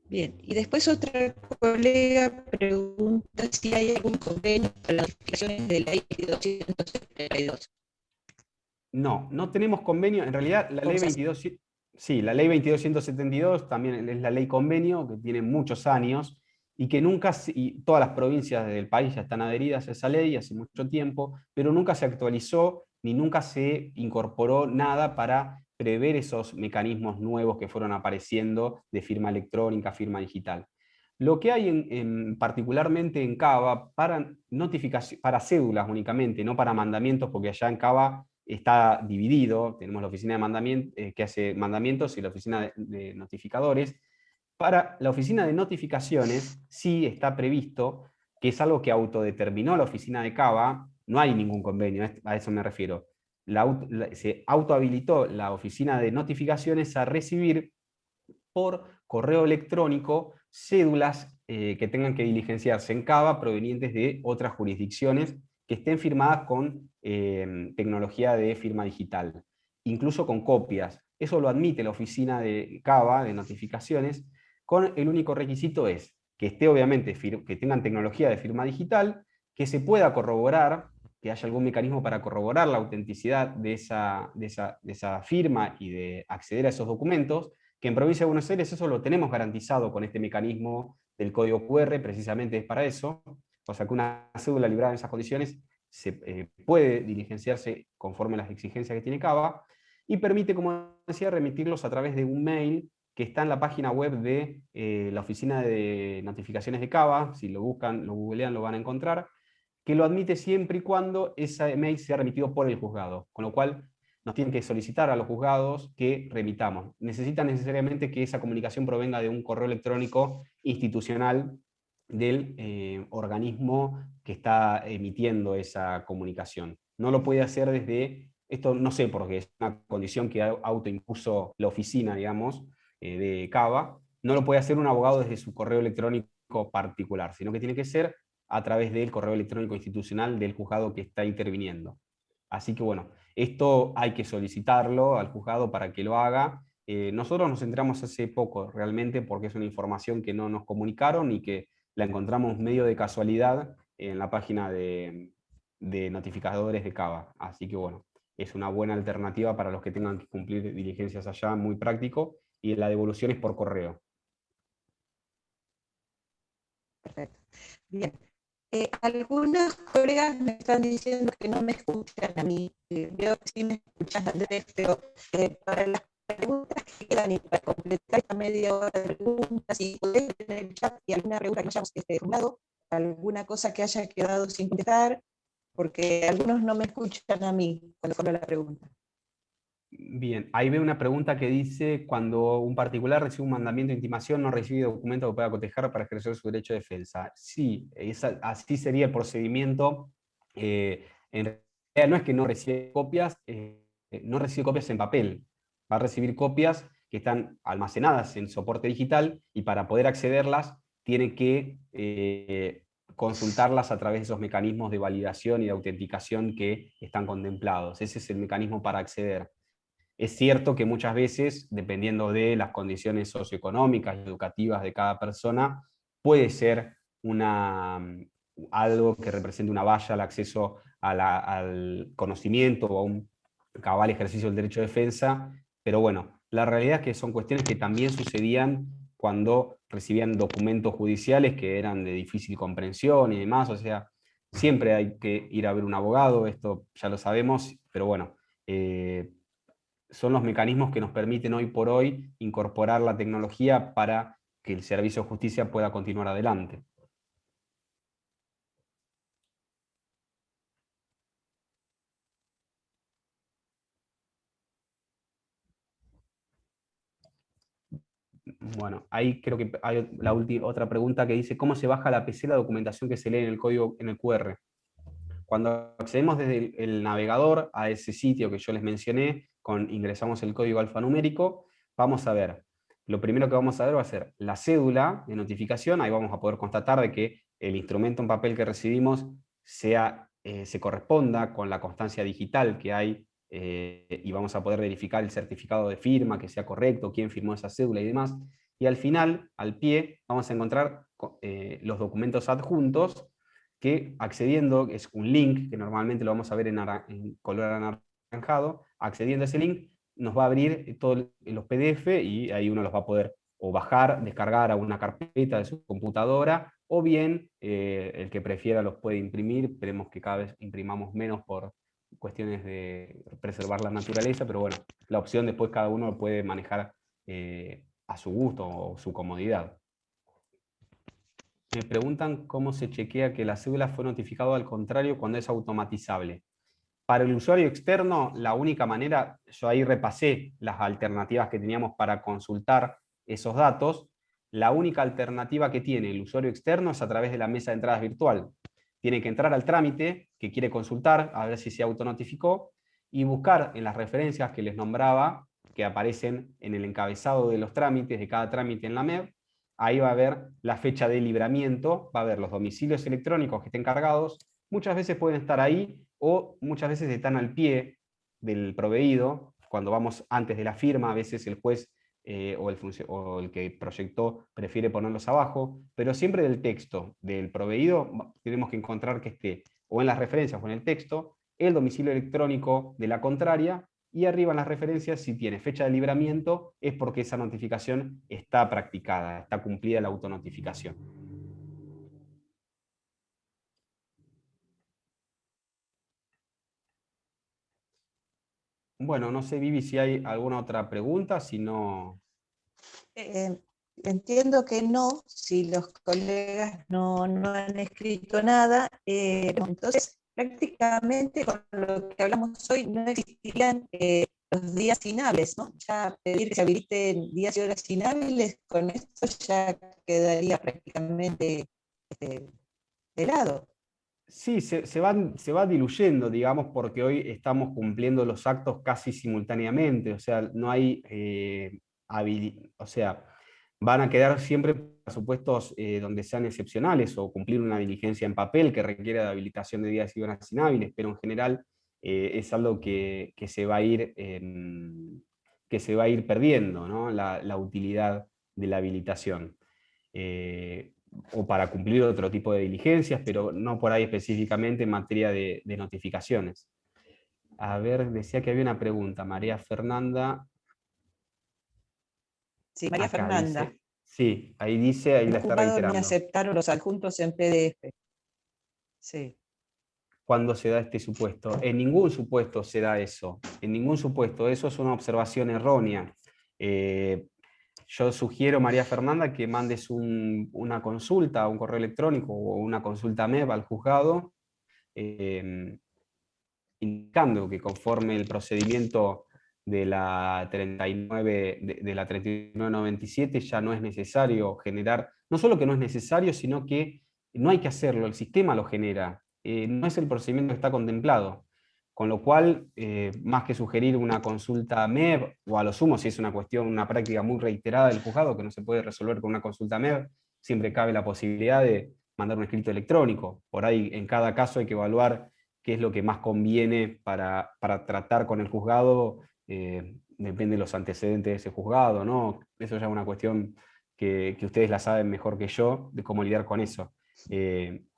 Bien, y después otra colega pregunta si hay algún convenio para las notificaciones de la ley 2272.
No, no tenemos convenio. En realidad, la ley 22, sí, la ley 2272 también es la ley convenio, que tiene muchos años, y que nunca, y todas las provincias del país ya están adheridas a esa ley hace mucho tiempo, pero nunca se actualizó ni nunca se incorporó nada para prever esos mecanismos nuevos que fueron apareciendo de firma electrónica, firma digital. Lo que hay particularmente en Cava para cédulas únicamente, no para mandamientos, porque allá en Cava está dividido, tenemos la oficina de mandamientos que hace mandamientos y la oficina de notificadores. Para la oficina de notificaciones sí está previsto, que es algo que autodeterminó la oficina de Cava, no hay ningún convenio, a eso me refiero. Se autohabilitó la oficina de notificaciones a recibir por correo electrónico cédulas que tengan que diligenciarse en Cava provenientes de otras jurisdicciones que estén firmadas con tecnología de firma digital, incluso con copias. Eso lo admite la oficina de Cava, de notificaciones, con el único requisito es que esté obviamente, que tengan tecnología de firma digital, que se pueda corroborar, que haya algún mecanismo para corroborar la autenticidad de esa firma y de acceder a esos documentos, que en Provincia de Buenos Aires eso lo tenemos garantizado con este mecanismo del código QR, precisamente es para eso. O sea que una cédula librada en esas condiciones puede diligenciarse conforme a las exigencias que tiene Cava, y permite, como decía, remitirlos a través de un mail que está en la página web de la oficina de notificaciones de Cava. Si lo buscan, lo googlean, lo van a encontrar, que lo admite siempre y cuando ese mail sea remitido por el juzgado, con lo cual nos tienen que solicitar a los juzgados que remitamos. Necesitan necesariamente que esa comunicación provenga de un correo electrónico institucional del organismo que está emitiendo esa comunicación. No lo puede hacer desde, esto no sé porque es una condición que autoimpuso la oficina, digamos, de Cava, no lo puede hacer un abogado desde su correo electrónico particular, sino que tiene que ser a través del correo electrónico institucional del juzgado que está interviniendo. Así que bueno, esto hay que solicitarlo al juzgado para que lo haga. Nosotros nos enteramos hace poco realmente porque es una información que no nos comunicaron y que la encontramos medio de casualidad en la página de notificadores de Cava. Así que bueno, es una buena alternativa para los que tengan que cumplir diligencias allá, muy práctico, y la devolución es por correo.
Perfecto. Bien. Algunos colegas me están diciendo que no me escuchan a mí. Veo que sí me escuchas, Andrés, pero para las preguntas que quedan y para completar esta media hora de preguntas, si podés ver en el chat y alguna pregunta que no hayamos formulado, alguna cosa que haya quedado sin contestar, porque algunos no me escuchan a mí cuando formulo la pregunta.
Bien, ahí veo una pregunta que dice, cuando un particular recibe un mandamiento de intimación, no recibe documento que pueda cotejar para ejercer su derecho de defensa. Sí, así sería el procedimiento. En realidad no es que no recibe copias en papel, va a recibir copias que están almacenadas en soporte digital y para poder accederlas tiene que consultarlas a través de esos mecanismos de validación y de autenticación que están contemplados. Ese es el mecanismo para acceder. Es cierto que muchas veces, dependiendo de las condiciones socioeconómicas y educativas de cada persona, puede ser algo que represente una valla al acceso al conocimiento o a un cabal ejercicio del derecho de defensa, pero bueno, la realidad es que son cuestiones que también sucedían cuando recibían documentos judiciales que eran de difícil comprensión y demás, o sea, siempre hay que ir a ver un abogado, esto ya lo sabemos, pero bueno, son los mecanismos que nos permiten hoy por hoy incorporar la tecnología para que el servicio de justicia pueda continuar adelante. Bueno, ahí creo que hay otra pregunta que dice, ¿cómo se baja la PC la documentación que se lee en el código, en el QR? Cuando accedemos desde el navegador a ese sitio que yo les mencioné, ingresamos el código alfanumérico, vamos a ver, lo primero que vamos a ver va a ser la cédula de notificación, ahí vamos a poder constatar de que el instrumento en papel que recibimos se corresponda con la constancia digital que hay, y vamos a poder verificar el certificado de firma, que sea correcto, quién firmó esa cédula y demás. Y al final, al pie, vamos a encontrar los documentos adjuntos, que accediendo, es un link, que normalmente lo vamos a ver en color anaranjado, accediendo a ese link, nos va a abrir todos los PDF y ahí uno los va a poder o bajar, descargar a una carpeta de su computadora, o bien el que prefiera los puede imprimir. Esperemos que cada vez imprimamos menos por cuestiones de preservar la naturaleza, pero bueno, la opción después cada uno lo puede manejar a su gusto o su comodidad. Me preguntan cómo se chequea que la cédula fue notificada al contrario cuando es automatizable. Para el usuario externo, la única manera, yo ahí repasé las alternativas que teníamos para consultar esos datos, la única alternativa que tiene el usuario externo es a través de la mesa de entradas virtual. Tiene que entrar al trámite que quiere consultar, a ver si se autonotificó, y buscar en las referencias que les nombraba, que aparecen en el encabezado de los trámites, de cada trámite en la MEB, ahí va a ver la fecha de libramiento, va a ver los domicilios electrónicos que estén cargados, muchas veces pueden estar ahí, o muchas veces están al pie del proveído, cuando vamos antes de la firma, a veces el juez o el que proyectó prefiere ponerlos abajo, pero siempre del texto del proveído tenemos que encontrar que esté o en las referencias o en el texto el domicilio electrónico de la contraria, y arriba en las referencias, si tiene fecha de libramiento, es porque esa notificación está practicada, está cumplida la autonotificación. Bueno, no sé, Vivi, si hay alguna otra pregunta, si no...
Entiendo que no, si los colegas no han escrito nada, entonces prácticamente con lo que hablamos hoy no existirían los días inhábiles, ¿no? Ya pedir que se habiliten días y horas inhábiles, con esto ya quedaría prácticamente
de lado.
Sí, se va diluyendo, digamos, porque hoy estamos cumpliendo los actos casi simultáneamente, o sea, no hay, o sea, van a quedar siempre supuestos donde sean excepcionales o cumplir una diligencia en papel que requiera de habilitación de días y horas inhábiles, pero en general es algo que se va a ir, que se va a ir perdiendo, ¿no? La utilidad de la habilitación. O para cumplir otro tipo de diligencias, pero no por ahí específicamente en materia de notificaciones. A ver, decía que había una pregunta, María Fernanda.
Sí, María
Acá
Fernanda.
dice, sí, ahí dice, ahí la
Los
está
juzgados me
reiterando.
aceptaron los adjuntos en PDF. Sí.
¿Cuándo se da este supuesto? En ningún supuesto se da eso. En ningún supuesto. Eso es una observación errónea. Yo sugiero, María Fernanda, que mandes una consulta, un correo electrónico o una consulta MEB al juzgado, indicando que conforme el procedimiento de la 3997 ya no es necesario generar, no solo que no es necesario, sino que no hay que hacerlo, el sistema lo genera, no es el procedimiento que está contemplado. Con lo cual, más que sugerir una consulta MEB, o a lo sumo, si es una cuestión, una práctica muy reiterada del juzgado que no se puede resolver con una consulta MEB, siempre cabe la posibilidad de mandar un escrito electrónico. Por ahí, en cada caso hay que evaluar qué es lo que más conviene para tratar con el juzgado, depende de los antecedentes de ese juzgado, ¿no? Eso ya es una cuestión que ustedes la saben mejor que yo, de cómo lidiar con eso.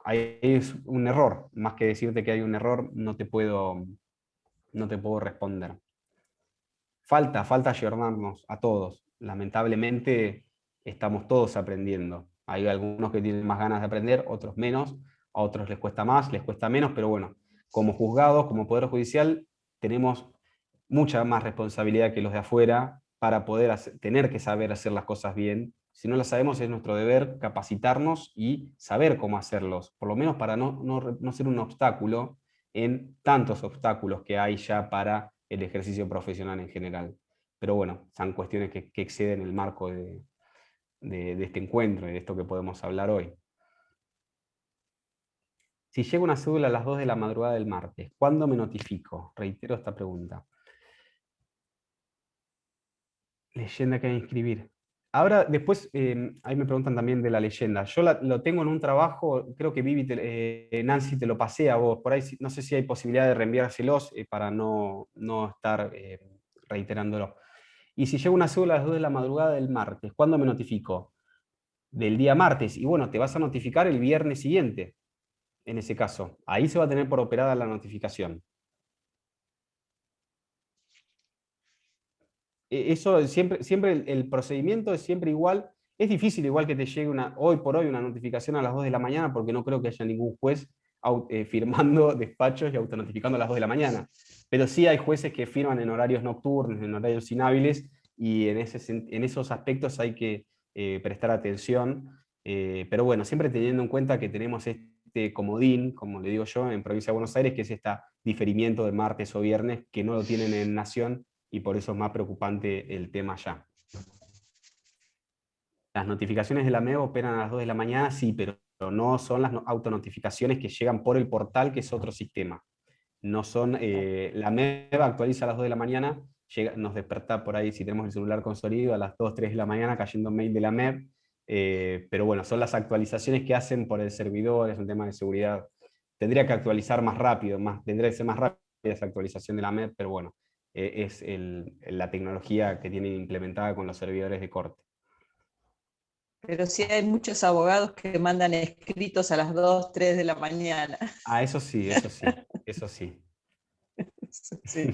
Ahí es un error, más que decirte que hay un error, no te puedo responder. Falta ayornarnos a todos. Lamentablemente estamos todos aprendiendo. Hay algunos que tienen más ganas de aprender, otros menos, a otros les cuesta más, les cuesta menos, pero bueno, como juzgados, como Poder Judicial, tenemos mucha más responsabilidad que los de afuera para poder tener que saber hacer las cosas bien. Si no las sabemos, es nuestro deber capacitarnos y saber cómo hacerlos, por lo menos para no ser un obstáculo en tantos obstáculos que hay ya para el ejercicio profesional en general. Pero bueno, son cuestiones que exceden el marco de este encuentro y de esto que podemos hablar hoy. Si llega una cédula a las 2 de la madrugada del martes, ¿cuándo me notifico? Reitero esta pregunta. Leyenda que hay que inscribir. Ahora, después, ahí me preguntan también de la leyenda. Yo lo tengo en un trabajo, creo que Vivi, Nancy te lo pasé a vos, por ahí no sé si hay posibilidad de reenviárselos para no estar reiterándolo. Y si llega una cédula a las 2 de la madrugada del martes, ¿cuándo me notifico? Del día martes. Y bueno, te vas a notificar el viernes siguiente, en ese caso. Ahí se va a tener por operada la notificación. Eso siempre el procedimiento es siempre igual. Es difícil igual que te llegue hoy por hoy una notificación a las 2 de la mañana porque no creo que haya ningún juez firmando despachos y autonotificando a las 2 de la mañana. Pero sí hay jueces que firman en horarios nocturnos, en horarios inhábiles, y en esos aspectos hay que prestar atención. Pero bueno, siempre teniendo en cuenta que tenemos este comodín, como le digo yo, en Provincia de Buenos Aires, que es este diferimiento de martes o viernes, que no lo tienen en Nación, y por eso es más preocupante el tema ya. Las notificaciones de la MEB operan a las 2 de la mañana, sí, pero no son las autonotificaciones que llegan por el portal, que es otro sistema. No son, la MEB actualiza a las 2 de la mañana, nos desperta por ahí, si tenemos el celular con sonido, a las 2, 3 de la mañana cayendo mail de la MEB, pero bueno, son las actualizaciones que hacen por el servidor, es un tema de seguridad. Tendría que actualizar más rápido, tendría que ser más rápida esa actualización de la MEB, pero bueno, es la tecnología que tienen implementada con los servidores de corte.
Pero sí hay muchos abogados que mandan escritos a las 2, 3 de la mañana.
Ah, eso sí, eso sí, eso sí.
Sí.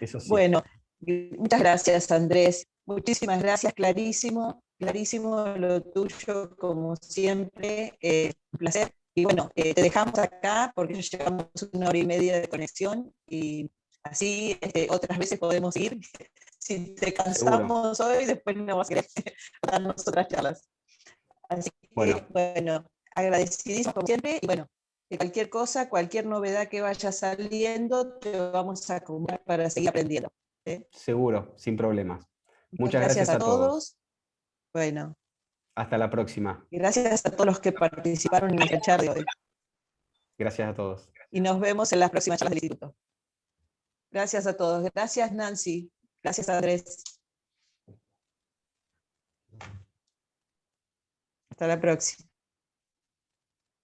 Eso sí.
Bueno, muchas gracias, Andrés. Muchísimas gracias, clarísimo lo tuyo, como siempre. Un placer. Y bueno, te dejamos acá porque ya llevamos 1 hora y media de conexión y así otras veces podemos ir. Si te cansamos
Seguro.
hoy, después no vas a querer darnos otras charlas. Así que, bueno, agradecidísimo como siempre. Y bueno, cualquier cosa, cualquier novedad que vaya saliendo, te vamos a comunicar para seguir aprendiendo.
Seguro, sin problemas. Muchas
gracias
gracias a todos.
Bueno.
Hasta la próxima.
Y gracias a todos los que participaron en nuestra charla de hoy.
Gracias a todos.
Y nos vemos en las próximas charlas del instituto. Gracias a todos. Gracias, Nancy. Gracias, Andrés. Hasta la próxima.